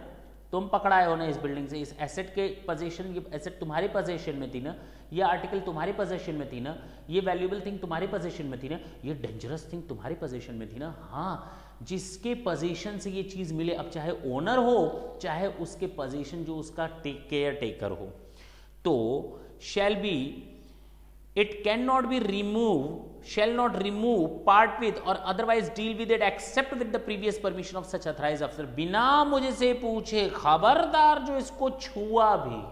तुम पकड़ाए हो ना इस बिल्डिंग से, इस एसेट के पोजीशन, ये एसेट तुम्हारे पोजीशन में थी ना, ये आर्टिकल तुम्हारे पोजीशन में थी ना, ये वैल्यूएबल थिंग तुम्हारे पोजीशन में थी ना, ये डेंजरस थिंग तुम्हारे पोजीशन में थी ना। हाँ, जिसके पोजीशन से ये चीज मिले, अब चाहे ओनर हो चाहे उसके पोजीशन जो उसका केयर टेकर हो, तो shall be, it can not be remove, shall not remove, part with or otherwise deal with it except with the previous permission of such authorized officer। बिना मुझसे पूछे, खबरदार जो इसको छुआ भी,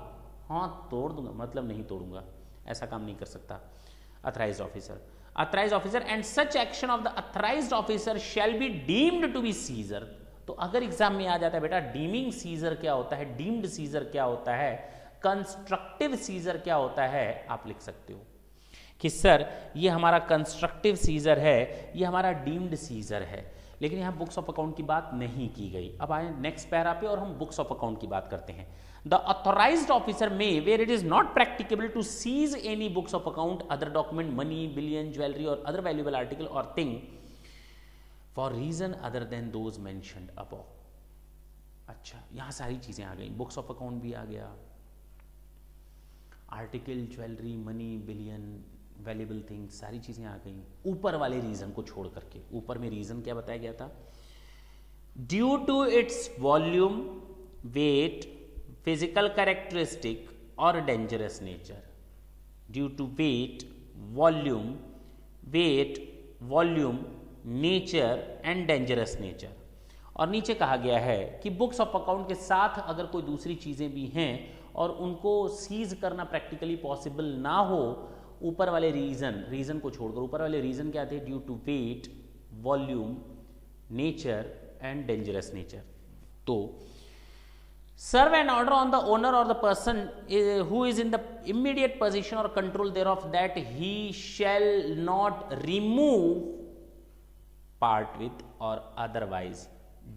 हाँ तोड़ दूंगा, मतलब नहीं तोड़ूंगा, ऐसा काम नहीं कर सकता authorized officer। authorized officer and such action of the authorized officer shall be deemed to be seizure। तो अगर एग्जाम में आ जाता है बेटा डीमिंग सीजर क्या होता है, डीम्ड सीजर क्या होता है, कंस्ट्रक्टिव सीजर क्या होता है, आप लिख सकते हो कि सर ये हमारा कंस्ट्रक्टिव सीजर है, ये हमारा डीम्ड सीजर है, लेकिन यहाँ बुक्स ऑफ अकाउंट की बात नहीं की गई। अब आए नेक्स्ट पैरा पे और हम बुक्स ऑफ अकाउंट की बात करते हैं। The authorised officer may where it is not practicable to seize any books of account, other document, money, bullion, jewellery और अदर वैल्यूएबल आर्टिकल और thing for reason other than those mentioned above. अच्छा, यहां सारी चीजें आ गई, बुक्स ऑफ अकाउंट भी आ गया, article, jewellery, money, billion, valuable things, सारी चीजें आ गई ऊपर वाले रीजन को छोड़ करके। ऊपर में रीजन क्या बताया गया था, due to its volume, weight, physical characteristic और dangerous nature. Due to weight, volume, nature and dangerous nature. और नीचे कहा गया है कि बुक्स ऑफ अकाउंट के साथ अगर कोई दूसरी चीजें भी हैं और उनको सीज करना प्रैक्टिकली पॉसिबल ना हो, ऊपर वाले रीजन को छोड़कर, ऊपर वाले रीजन क्या थे, due to weight, volume, nature and dangerous nature. तो serve an order on the owner और the person who is in the immediate position और control thereof that he shall not remove, part with और otherwise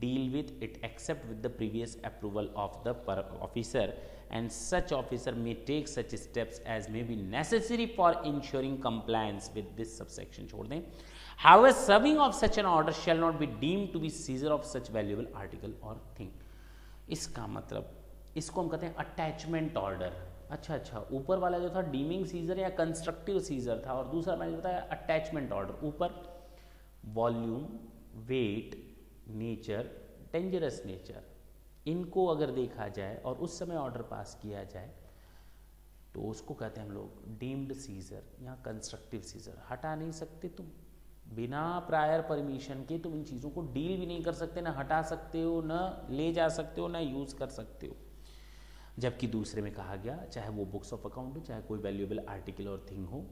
deal with it except with the previous approval of the officer, and such officer may take such steps as may be necessary for ensuring compliance with this subsection। छोड़ दें। However, serving of such an order shall not be deemed to be seizure of such valuable article or thing। इसका मतलब, इसको हम कहते हैं अटैचमेंट ऑर्डर। अच्छा, ऊपर वाला जो था डीमिंग सीजर या कंस्ट्रक्टिव सीजर था, और दूसरा मैंने बताया अटैचमेंट ऑर्डर। ऊपर volume, weight, nature, dangerous nature, इनको अगर देखा जाए और उस समय ऑर्डर पास किया जाए तो उसको कहते हैं हम लोग डीम्ड सीजर या कंस्ट्रक्टिव सीजर। हटा नहीं सकते तुम, बिना प्रायर परमिशन के तुम इन चीज़ों को डील भी नहीं कर सकते, ना हटा सकते हो, ना ले जा सकते हो, ना यूज़ कर सकते हो। जबकि दूसरे में कहा गया चाहे वो बुक्स ऑफ अकाउंट हो, चाहे कोई वैल्यूएबल आर्टिकल और थिंग हो,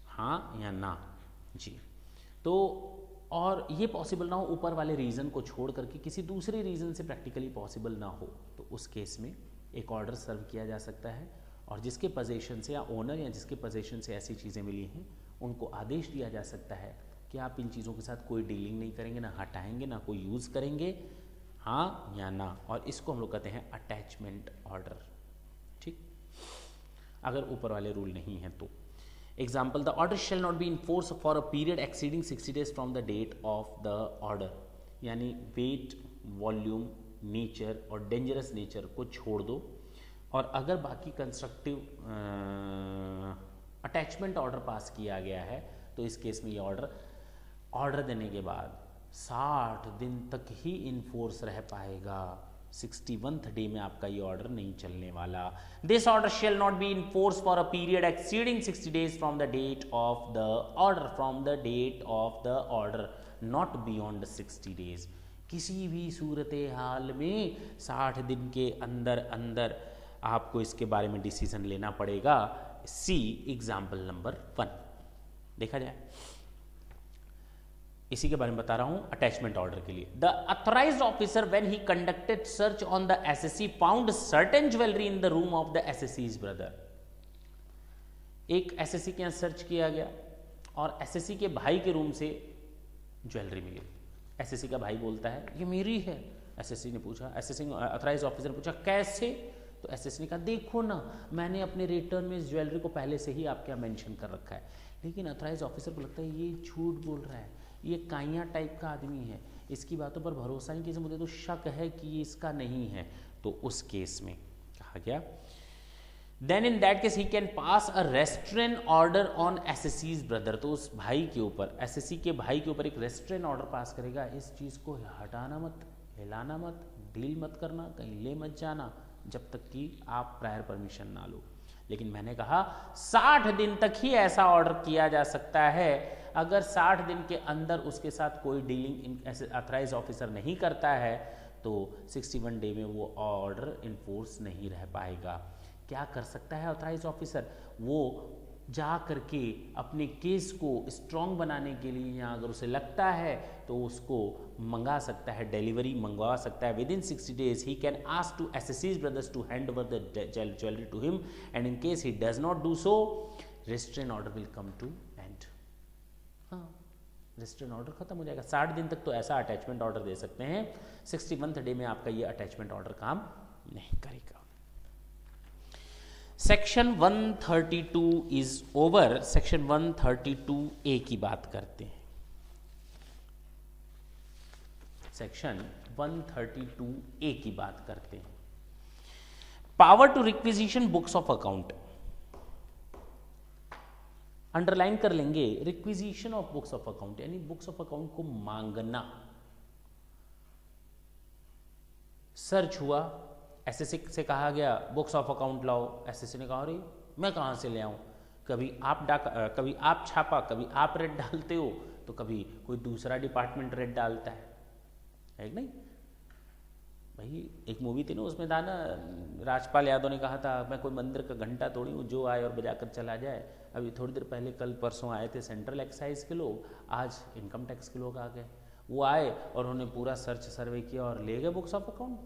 हाँ या ना जी। तो और ये पॉसिबल ना हो ऊपर वाले रीज़न को छोड़ करके किसी दूसरे रीज़न से प्रैक्टिकली पॉसिबल ना हो, तो उस केस में एक ऑर्डर सर्व किया जा सकता है और जिसके पोजीशन से या ओनर या जिसके पोजीशन से ऐसी चीज़ें मिली हैं उनको आदेश दिया जा सकता है कि आप इन चीज़ों के साथ कोई डीलिंग नहीं करेंगे, ना हटाएंगे, ना कोई यूज़ करेंगे, हाँ या ना। और इसको हम लोग कहते हैं अटैचमेंट ऑर्डर। ठीक, अगर ऊपर वाले रूल नहीं हैं तो। Example, the order shall not be enforced for a period exceeding 60 days from the date of the order। यानी वेट, वॉल्यूम, नेचर और डेंजरस नेचर को छोड़ दो, और अगर बाकी कंस्ट्रक्टिव अटैचमेंट ऑर्डर पास किया गया है तो इस केस में ये ऑर्डर देने के बाद 60 दिन तक ही इन्फोर्स रह पाएगा। 61th डे में आपका ये ऑर्डर नहीं चलने वाला। This order shall not be enforce for a period exceeding 60 days from the date of the order, not beyond 60 days. किसी भी सूरत हाल में 60 दिन के अंदर आपको इसके बारे में डिसीजन लेना पड़ेगा। सी एग्जाम्पल नंबर 1 देखा जाए, इसी के बारे में बता रहा हूं अटैचमेंट ऑर्डर के लिए। The authorised officer when he conducted search on the SSC found certain jewellery in the room of the एसएससीज ब्रदर। एक एसएससी के यहां सर्च किया गया और एसएससी के भाई के रूम से ज्वेलरी मिली। एसएससी का भाई बोलता है ये मेरी है। एसएससी ने पूछा, एसएससी अथोराइज्ड ऑफिसर ने पूछा कैसे? तो एसएससी ने कहा देखो ना, मैंने अपने रिटर्न में इस ज्वेलरी को पहले से ही आपके यहाँ मेंशन कर रखा है। लेकिन अथोराइज्ड ऑफिसर को लगता है ये झूठ बोल रहा है, ये काइया टाइप का आदमी है, इसकी बातों पर भरोसा नहीं, किसी मुझे तो शक है कि इसका नहीं है, तो उस केस में कहा गया then in that case he can pass a restrain order on assessee's brother, तो उस भाई के ऊपर, एसएससी के भाई के ऊपर एक रेस्ट्रेन ऑर्डर पास करेगा, इस चीज़ को हटाना मत, हिलाना मत, डील मत करना, कहीं ले मत जाना जब तक कि आप प्रायर परमिशन ना लो। लेकिन मैंने कहा 60 दिन तक ही ऐसा ऑर्डर किया जा सकता है। अगर 60 दिन के अंदर उसके साथ कोई डीलिंग ऐसे अथराइज ऑफिसर नहीं करता है तो 61 डे में वो ऑर्डर इन्फोर्स नहीं रह पाएगा। क्या कर सकता है ऑथराइज ऑफिसर? वो जा करके अपने केस को स्ट्रॉन्ग बनाने के लिए, या अगर उसे लगता है तो उसको मंगा सकता है, डिलीवरी मंगवा सकता है। Within 60 days he can ask to assessee's brothers to hand over the jewellery to him, and in case he does not do so restrain order will come to end. हाँ, रेस्ट्रेन ऑर्डर खत्म हो जाएगा। 60 दिन तक तो ऐसा अटैचमेंट ऑर्डर दे सकते हैं, 61th डे में आपका ये अटैचमेंट ऑर्डर काम नहीं करेगा। Section 132 is over. Section 132A की बात करते हैं। सेक्शन 132A की बात करते हैं। Power to requisition books of account, underline कर लेंगे, requisition of books of account यानी बुक्स ऑफ अकाउंट को मांगना। सर्च हुआ, एसएससी से कहा गया बुक्स ऑफ अकाउंट लाओ, एसएससी ने कहा अरे मैं कहाँ से ले आऊँ? कभी आप छापा, कभी आप रेड डालते हो, तो कभी कोई दूसरा डिपार्टमेंट रेड डालता है कि नहीं भाई? एक मूवी थी ना, उसमें था ना, राजपाल यादव ने कहा था मैं कोई मंदिर का घंटा तोड़ी हूँ, जो आए और बजाकर चला जाए। अभी थोड़ी देर पहले, कल परसों आए थे सेंट्रल एक्साइज के लोग, आज इनकम टैक्स के लोग आ गए। वो आए और उन्होंने पूरा सर्च सर्वे किया और ले गए बुक्स ऑफ अकाउंट।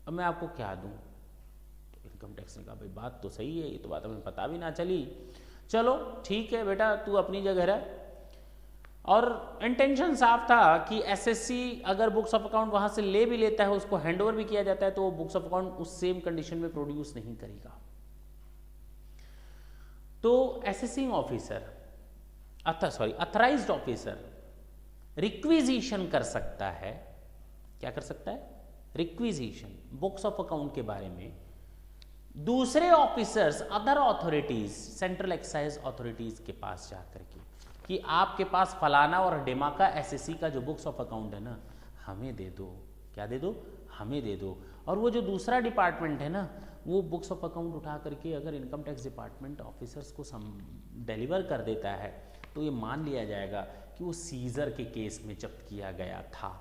अब मैं आपको क्या दूं? तो इनकम टैक्स ने कहा भाई बात तो सही है, ये तो बात हमें पता भी ना चली। चलो ठीक है बेटा, तू अपनी जगह रह। और इंटेंशन साफ था कि एसएससी अगर बुक्स ऑफ अकाउंट वहां से ले भी लेता है, उसको हैंडओवर भी किया जाता है, तो वो बुक्स ऑफ अकाउंट उस सेम कंडीशन में प्रोड्यूस नहीं करेगा। तो एसेसिंग ऑफिसर अथराइज्ड ऑफिसर रिक्विजिशन कर सकता है। क्या कर सकता है? रिक्विजिशन बुक्स ऑफ अकाउंट के बारे में दूसरे officers, other authorities, central excise authorities के पास जाकर के कि आपके पास फलाना और डेमा का एसएससी का जो बुक्स ऑफ अकाउंट है ना, हमें दे दो। क्या दे दो? हमें दे दो। और वो जो दूसरा डिपार्टमेंट है ना, वो बुक्स ऑफ अकाउंट उठा करके अगर इनकम टैक्स डिपार्टमेंट ऑफिसर्स को डिलीवर कर देता है, तो ये मान लिया जाएगा कि वो सीजर के केस में जब्त किया गया था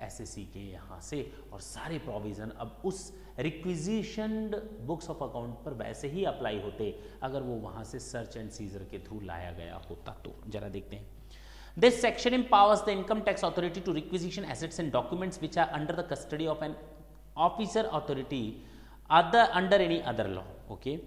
एसएससी के यहाँ से, और सारे प्रोविजन अब उस रिक्विजिशन्ड बुक्स ऑफ अकाउंट पर वैसे ही अप्लाई होते अगर वो वहाँ से सर्च एंड सीजर के थ्रू लाया गया होता। तो जरा देखते हैं। This section empowers the income tax authority to requisition assets and documents which are under the custody of an officer authority under any other law. Okay.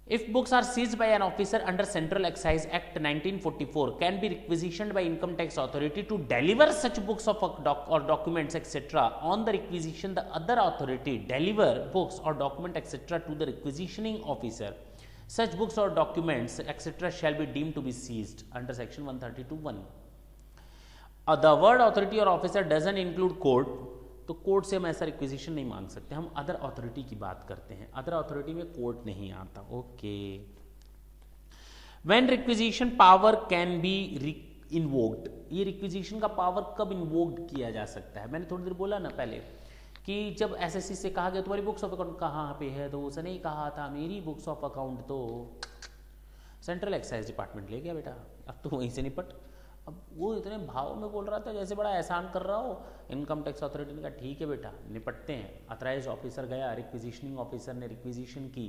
If books are seized by an officer under Central Excise Act 1944, can be requisitioned by income tax authority to deliver such books of or documents etc. On the requisition, the other authority deliver books or document etc. to the requisitioning officer. Such books or documents etc. shall be deemed to be seized under section 132(1). The word authority or officer doesn't include court. तो कोर्ट से हम ऐसा रिक्विजिशन नहीं मांग सकते, हम अदर अथॉरिटी की बात करते हैं। अदर अथॉरिटी में कोर्ट नहीं आता। Okay. When requisition power can be invoked, ये रिक्विजिशन का पावर कब इन्वोक्ड किया जा सकता है? मैंने थोड़ी देर बोला ना पहले कि जब एसएससी से कहा गया तुम्हारी बुक्स ऑफ अकाउंट कहाँ पे है, तो उसने नहीं कहा था मेरी बुक्स ऑफ अकाउंट तो सेंट्रल एक्साइज डिपार्टमेंट ले गया बेटा, अब तो वहीं से निपट। अब वो इतने भाव में बोल रहा था जैसे बड़ा एहसान कर रहा हो। इनकम टैक्स अथॉरिटी ने कहा ठीक है बेटा निपटते हैं। अथराइज्ड ऑफिसर गया, रिक्विजिशनिंग ऑफिसर ने रिक्विजिशन की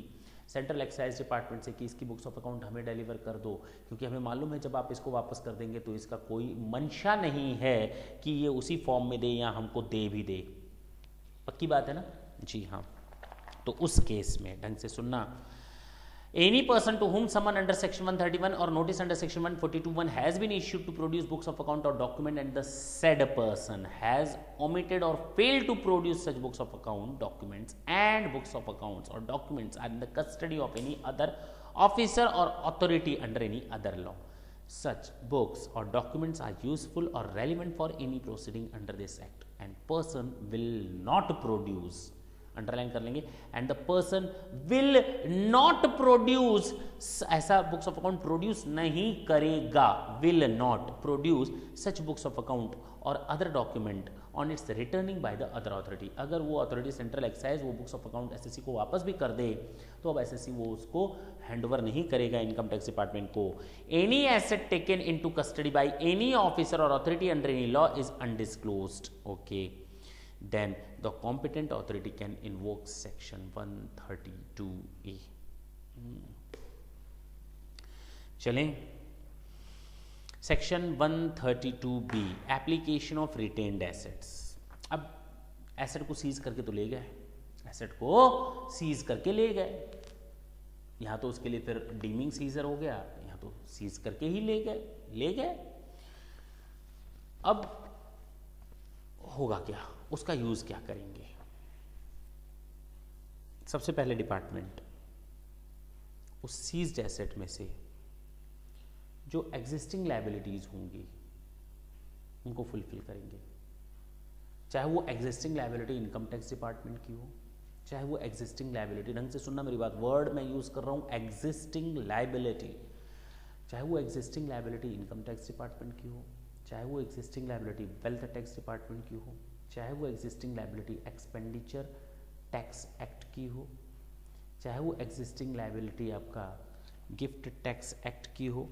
सेंट्रल एक्साइज डिपार्टमेंट से कि इसकी बुक्स ऑफ अकाउंट हमें डिलीवर कर दो, क्योंकि हमें मालूम है जब आप इसको वापस कर देंगे तो इसका कोई मंशा नहीं है कि ये उसी फॉर्म में दे या हमको दे भी दे। पक्की बात है ना? जी हाँ। तो उस केस में ढंग से सुनना, any person to whom someone under section 131 or notice under section 142(1) has been issued to produce books of account or document and the said person has omitted or failed to produce such books of account, documents and books of accounts or documents are in the custody of any other officer or authority under any other law. such books or documents are useful or relevant for any proceeding under this act and person will not produce, underline कर लेंगे, and the person will not produce, ऐसा बुक्स ऑफ अकाउंट प्रोड्यूस नहीं करेगा, will not produce such books of account और other document on its returning by the other authority. अगर वो अथॉरिटी सेंट्रल एक्साइज वो बुक्स ऑफ अकाउंट एसएससी को वापस भी कर दे तो अब एसएससी वो उसको हैंडओवर नहीं करेगा इनकम टैक्स डिपार्टमेंट को। Any asset taken into custody by any officer or authority under any law is undisclosed, okay, then the competent authority can invoke section 132A। चलें section 132B, application of retained assets. अब एसेट को सीज करके तो ले गए, एसेट को सीज करके ले गए, यहां तो उसके लिए फिर डीमिंग सीजर हो गया, यहां तो सीज करके ही ले गए। अब होगा क्या, उसका यूज क्या करेंगे? सबसे पहले डिपार्टमेंट उस सीज्ड एसेट में से जो एग्जिस्टिंग लायबिलिटीज होंगी उनको फुलफिल करेंगे, चाहे वो existing liability income tax department की हो, चाहे वो एग्जिस्टिंग लायबिलिटी, ढंग से सुनना मेरी बात, वर्ड मैं यूज कर रहा हूं एग्जिस्टिंग लायबिलिटी, चाहे वो existing liability income tax department की हो, चाहे वो existing liability wealth tax department की हो, चाहे वो existing liability expenditure tax act की हो, चाहे वो एग्जिस्टिंग लायबिलिटी आपका गिफ्ट टैक्स एक्ट की हो,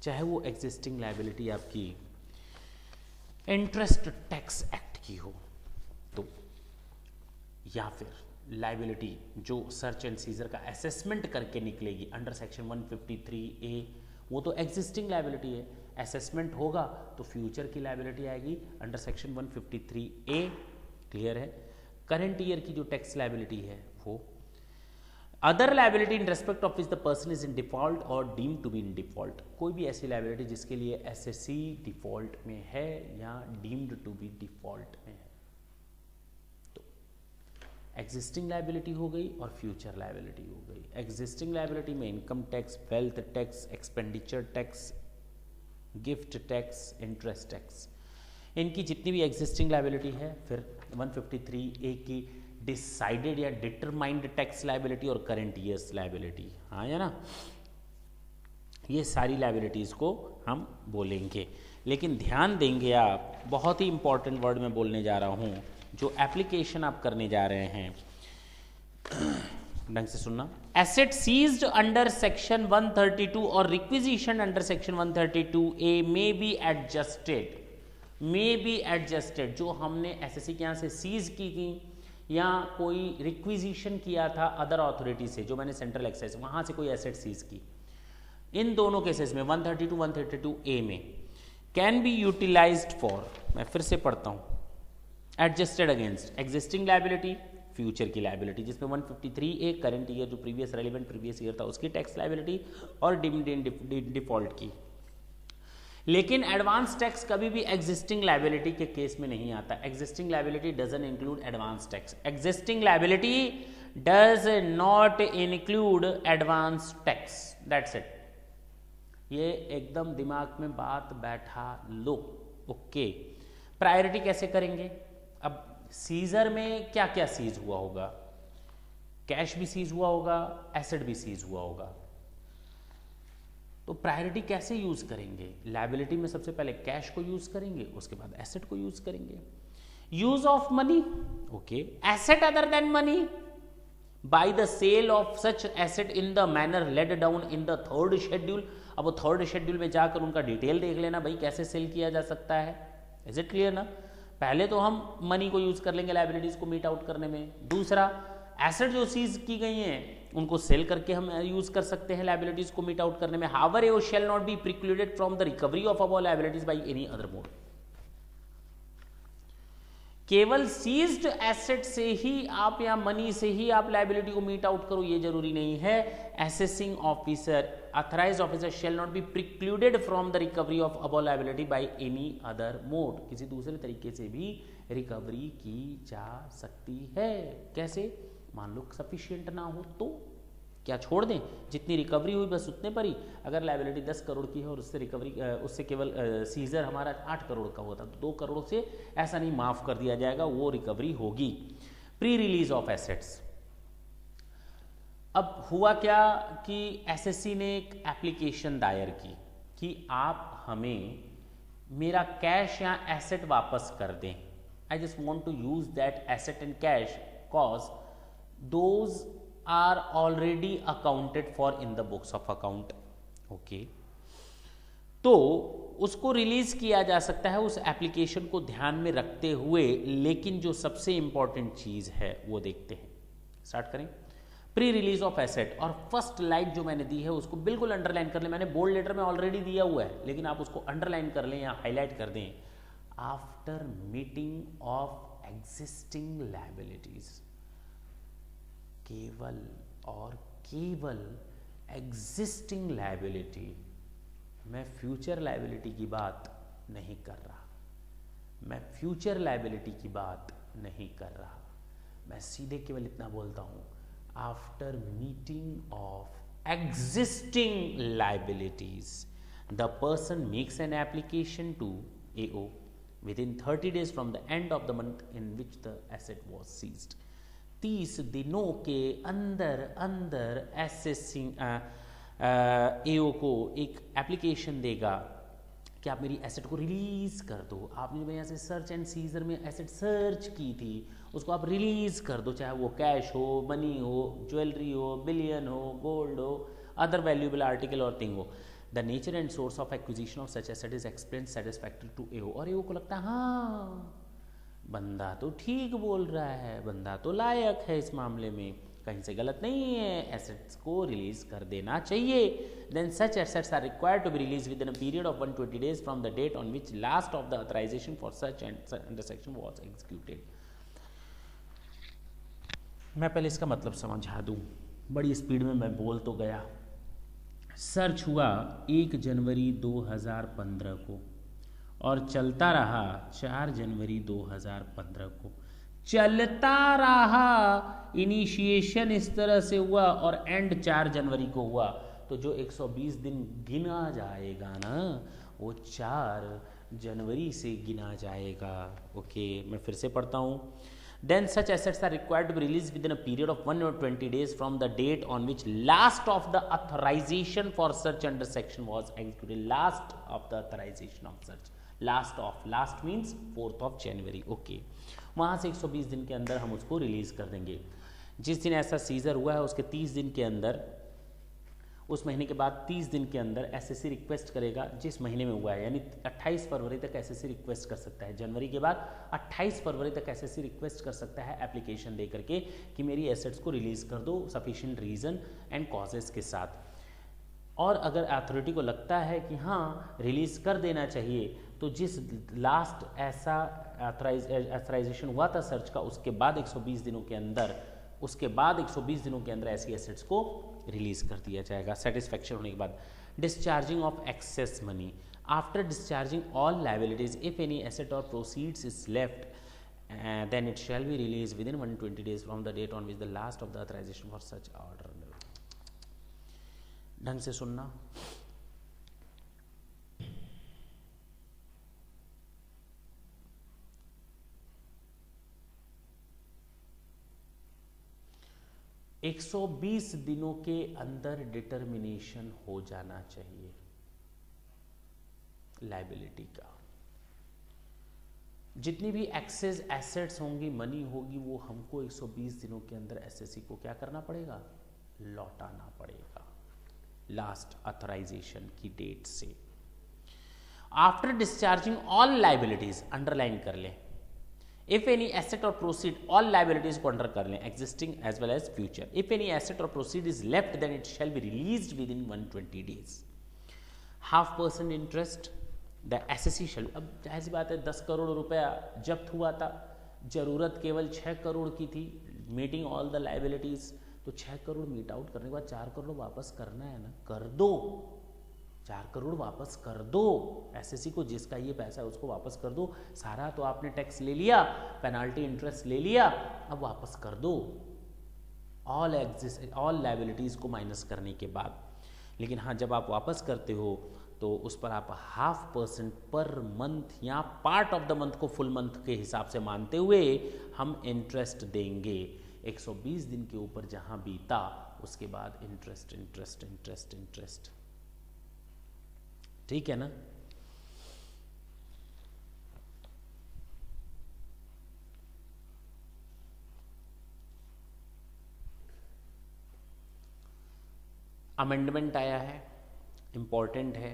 चाहे वो एग्जिस्टिंग लायबिलिटी आपकी इंटरेस्ट टैक्स एक्ट की हो, तो या फिर लायबिलिटी जो सर्च एंड सीजर का असेसमेंट करके निकलेगी अंडर सेक्शन 153A, वो तो एग्जिस्टिंग लायबिलिटी है, असेसमेंट होगा तो फ्यूचर की लायबिलिटी आएगी अंडर सेक्शन 153A, क्लियर है। करंट ईयर की जो टैक्स लायबिलिटी है वो other liability in respect of which the person is in default or deemed to be in default, कोई भी ऐसी लायबिलिटी जिसके लिए एसएससी डिफॉल्ट में है या डीम्ड टू बी डिफॉल्ट में है, तो एग्जिस्टिंग लायबिलिटी हो गई और फ्यूचर लायबिलिटी हो गई। एग्जिस्टिंग लायबिलिटी में income tax, wealth tax, expenditure tax, gift tax, interest tax, इनकी जितनी भी एग्जिस्टिंग लायबिलिटी है, फिर 153A की डिसाइडेड या डिटरमाइंड टैक्स लायबिलिटी और करंट ईयर्स लायबिलिटी, हाँ या ना, ये सारी लायबिलिटीज को हम बोलेंगे। लेकिन ध्यान देंगे आप, बहुत ही इंपॉर्टेंट वर्ड मैं बोलने जा रहा हूं, जो एप्लीकेशन आप करने जा रहे हैं, ढंग से सुनना। एसेट सीज्ड अंडर सेक्शन 132 और requisition under section 132A may be adjusted, जो हमने एसएससी के यहाँ से सीज की थी या कोई रिक्विजिशन किया था अदर अथॉरिटी से, जो मैंने सेंट्रल एक्साइज वहां से कोई एसेट सीज की, इन दोनों केसेस में 132 132A में कैन बी यूटिलाइज्ड फॉर, मैं फिर से पढ़ता हूं, adjusted against existing liability, future की लायबिलिटी जिसमें 153A करंट ईयर जो प्रीवियस रेलिवेंट प्रीवियस ईयर था उसकी टैक्स लायबिलिटी और डिफॉल्ट की। लेकिन एडवांस टैक्स कभी भी एग्जिस्टिंग लायबिलिटी के केस में नहीं आता। Existing liability doesn't include advance tax, existing liability does not include advance tax, that's it. ये एकदम दिमाग में बात बैठा लो, ओके। प्रायोरिटी कैसे करेंगे? अब सीजर में क्या क्या सीज हुआ होगा, कैश भी सीज हुआ होगा, एसेट भी सीज हुआ होगा, तो प्रायोरिटी कैसे यूज करेंगे? लायबिलिटी में सबसे पहले कैश को यूज करेंगे, उसके बाद एसेट को यूज करेंगे। Use of money, okay, asset other than money by the sale of such asset in the manner laid down in the third schedule. अब वो थर्ड शेड्यूल में जाकर उनका डिटेल देख लेना भाई, कैसे सेल किया जा सकता है। इज इट क्लियर ना? पहले तो हम मनी को यूज कर लेंगे लायबिलिटीज को मीट आउट करने में। दूसरा, एसेट जो सीज की गई हैं उनको सेल करके हम यूज कर सकते हैं लायबिलिटीज को मीट आउट करने में। However shall not be precluded from the recovery of above liabilities by any other mode. केवल सीज्ड एसेट से ही आप या मनी से ही आप लायबिलिटी को मीट आउट करो ये जरूरी नहीं है। Assessing officer, authorised officer shall not be precluded from the recovery of above liability bye any other mode. किसी दूसरे तरीके से भी रिकवरी की जा सकती है। कैसे? मान लो सफिशिएंट ना हो क्या छोड़ दें? जितनी रिकवरी हुई बस उतने पर ही। अगर लायबिलिटी 10 करोड़ की है और उससे रिकवरी उससे केवल सीजर हमारा 8 करोड़ का होता तो 2 करोड़ से ऐसा नहीं माफ़ कर दिया जाएगा, वो रिकवरी होगी। Pre release of assets. अब हुआ क्या कि एसएससी ने एक एप्लीकेशन दायर की कि आप हमें मेरा कैश या एसेट वापस कर दें। I just want to use that asset and cash cause those are already accounted for in the books of account. Okay, तो उसको रिलीज किया जा सकता है उस एप्लीकेशन को ध्यान में रखते हुए, लेकिन जो सबसे इंपॉर्टेंट चीज है वो देखते हैं। स्टार्ट करें। प्री रिलीज ऑफ एसेट, और फर्स्ट लाइन जो मैंने दी है उसको बिल्कुल अंडरलाइन कर लें। मैंने बोल्ड लेटर में ऑलरेडी दिया हुआ है, लेकिन आप उसको अंडरलाइन कर लें या हाईलाइट कर दें। After meeting of existing liabilities, केवल और केवल एग्जिस्टिंग लायबिलिटी, मैं फ्यूचर लायबिलिटी की बात नहीं कर रहा, मैं फ्यूचर लायबिलिटी की बात नहीं कर रहा, मैं सीधे केवल इतना बोलता हूं, after meeting of existing liabilities the person makes an application to AO within 30 days from the end of the month in which the asset was seized। 30 दिनों के अंदर एसएससी AO को एक एप्लीकेशन देगा कि आप मेरी एसेट को रिलीज कर दो। आपने जो यहाँ से सर्च एंड सीजर में एसेट सर्च की थी उसको आप रिलीज कर दो, चाहे वो कैश हो, मनी हो, ज्वेलरी हो, बिलियन हो, गोल्ड हो, अदर वैल्यूएबल आर्टिकल और थिंग हो। The nature and source of acquisition of such asset is explain satisfactory to AO। और AO को लगता है हाँ बंदा तो ठीक बोल रहा है, बंदा तो लायक है, इस मामले में कहीं से गलत नहीं है, एसेट्स को रिलीज कर देना चाहिए। Then such assets are required to be release within a period of 120 days from the date on which last of the authorisation for such and section was executed. मैं पहले इसका मतलब समझा दूं, बड़ी स्पीड में मैं बोल तो गया। सर्च हुआ 1 जनवरी 2015 को और चलता रहा 4 जनवरी 2015 को, चलता रहा। इनिशिएशन इस तरह से हुआ और एंड 4 जनवरी को हुआ, तो जो 120 दिन गिना जाएगा ना वो 4 जनवरी से गिना जाएगा। ओके, मैं फिर से पढ़ता हूँ। Then such assets are required to be released within a period of 120 days from the date on which last of the authorization for search under section was executed। Last of the authorization of search, last means 4th of January। Okay, वहाँ से 120 दिन के अंदर हम उसको रिलीज कर देंगे। जिस दिन ऐसा सीजर हुआ है उसके 30 दिन के अंदर, उस महीने के बाद 30 दिन के अंदर एसएससी रिक्वेस्ट करेगा जिस महीने में हुआ है, यानी 28 फरवरी तक एसएससी रिक्वेस्ट कर सकता है। जनवरी के बाद 28 फरवरी तक एसएससी रिक्वेस्ट कर सकता है एप्लीकेशन दे करके कि मेरी एसेट्स को रिलीज कर दो सफिशिएंट रीजन एंड कॉजेस के साथ। और अगर अथॉरिटी को लगता है कि हाँ रिलीज कर देना चाहिए, तो जिस लास्ट ऐसा अथराइजेशन हुआ था सर्च का उसके बाद 120 दिनों के अंदर, उसके बाद 120 दिनों के अंदर ऐसी एसेट्स को रिलीज कर दिया जाएगा सेटिस्फैक्शन होने के बाद। Discharging of excess money, after discharging all liabilities if any asset or proceeds is left then it shall be released within 120 days from the date on which the last of the authorization for such order। ढंग से सुनना। एक 120 दिनों के अंदर डिटर्मिनेशन हो जाना चाहिए लायबिलिटी का। जितनी भी एक्सेस एसेट्स होंगी, मनी होगी, वो हमको 120 दिनों के अंदर एसएससी को क्या करना पड़ेगा, लौटाना पड़ेगा लास्ट अथराइजेशन की डेट से। After discharging all liabilities, underline कर लें, if any asset or proceed, all liabilities को अंडर कर लें, existing as well as future. If any asset or proceed is left then it shall be released within 120 days। 0.5% interest the assessee shall, अब जाहिर सी बात है 10 करोड़ रुपया जब्त हुआ था, जरूरत केवल 6 करोड़ की थी, मीटिंग ऑल द लायबिलिटीज, तो 6 करोड़ मीट आउट करने के बाद 4 करोड़ वापस करना है ना, कर दो, 4 करोड़ वापस कर दो एसएससी को, जिसका ये पैसा है उसको वापस कर दो। सारा तो आपने टैक्स ले लिया, पेनाल्टी इंटरेस्ट ले लिया, अब वापस कर दो। ऑल लायबिलिटीज़ को माइनस करने के बाद। लेकिन हाँ, जब आप वापस करते हो तो उस पर आप 0.5% पर मंथ या पार्ट ऑफ द मंथ को फुल मंथ के हिसाब से मानते हुए हम इंटरेस्ट देंगे। 120 दिन के ऊपर जहां बीता उसके बाद इंटरेस्ट इंटरेस्ट इंटरेस्ट इंटरेस्ट। ठीक है ना? अमेंडमेंट आया है, इंपॉर्टेंट है।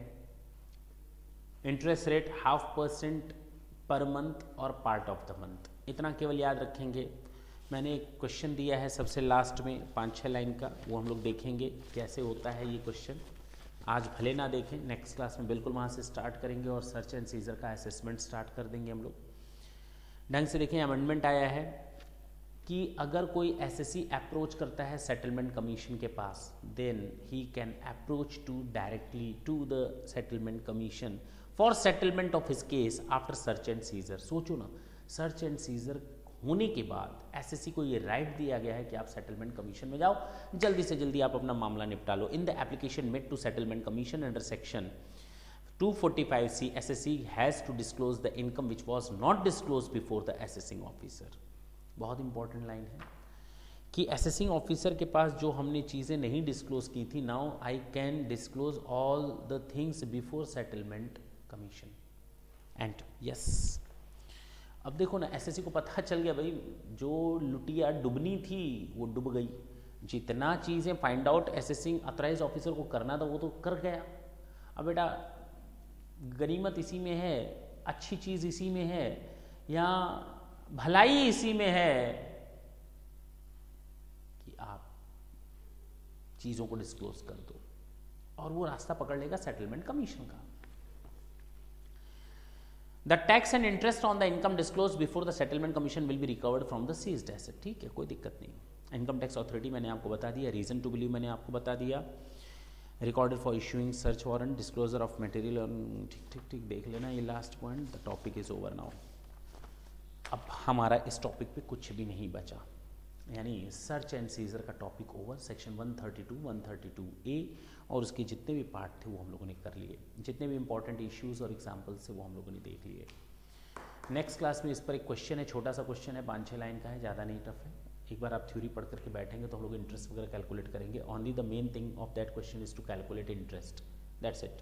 इंटरेस्ट रेट 0.5% पर मंथ और पार्ट ऑफ द मंथ, इतना केवल याद रखेंगे। मैंने एक क्वेश्चन दिया है सबसे लास्ट में 5-6 लाइन का, वो हम लोग देखेंगे कैसे होता है ये क्वेश्चन। आज भले ना देखें, नेक्स्ट क्लास में बिल्कुल वहाँ से स्टार्ट करेंगे और सर्च एंड सीजर का असेसमेंट स्टार्ट कर देंगे हम लोग। ढंग से देखें, अमेंडमेंट आया है कि अगर कोई एसएससी अप्रोच करता है सेटलमेंट कमीशन के पास, then he can approach to directly to the settlement commission for settlement of his case after search and seizure. सोचो ना, सर्च एंड सीजर होने के बाद एसएससी को ये राइट दिया गया है कि आप सेटलमेंट कमीशन में जाओ, जल्दी से जल्दी आप अपना मामला निपटा लो। In the application made to settlement commission under section 245C, assessee has to disclose the income which was not disclose before the assessing officer. बहुत इंपॉर्टेंट लाइन है कि असेसिंग ऑफिसर के पास जो हमने चीज़ें नहीं डिस्क्लोज की थी, now I can disclose all the things before settlement commission. And yes, अब देखो ना, एसएससी को पता चल गया भाई जो लुटिया डुबनी थी वो डूब गई। जितना चीज़ें find out assessing authorise officer को करना था वो तो कर गया। अब बेटा गनीमत इसी में है, अच्छी चीज़ इसी में है, या भलाई इसी में है कि आप चीजों को डिस्क्लोज कर दो और वो रास्ता पकड़ लेगा सेटलमेंट कमीशन का। The tax and interest on the income disclose before the settlement commission will be recovered from the seized asset. ठीक है, कोई दिक्कत नहीं। इनकम टैक्स अथॉरिटी मैंने आपको बता दिया, रीजन टू बिलीव मैंने आपको बता दिया, recorded for issuing search warrant, disclosure of material. ठीक ठीक ठीक, देख लेना ये last point. The topic is over now. अब हमारा इस टॉपिक पे कुछ भी नहीं बचा, यानी सर्च एंड सीजर का टॉपिक ओवर। सेक्शन 132, 132A और उसके जितने भी पार्ट थे वो हम लोगों ने कर लिए, जितने भी इंपॉर्टेंट इश्यूज और एग्जाम्पल्स थे वो हम लोगों ने देख लिए। नेक्स्ट क्लास में इस पर एक क्वेश्चन है, छोटा सा क्वेश्चन है, 5-6 लाइन का है, ज़्यादा नहीं टफ है। एक बार आप थ्योरी पढ़ करके बैठेंगे तो हम लोग इंटरेस्ट वगैरह कैलकुलेट करेंगे। Only the main thing of that question is to calculate interest, that's it.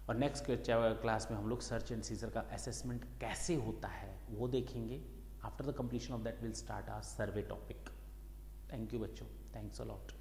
और नेक्स्ट क्लास में हम लोग सर्च एंड सीजर का असेसमेंट कैसे होता है वो देखेंगे। After the completion of that will start our survey topic. Thank you बच्चों, थैंक्स अ लॉट।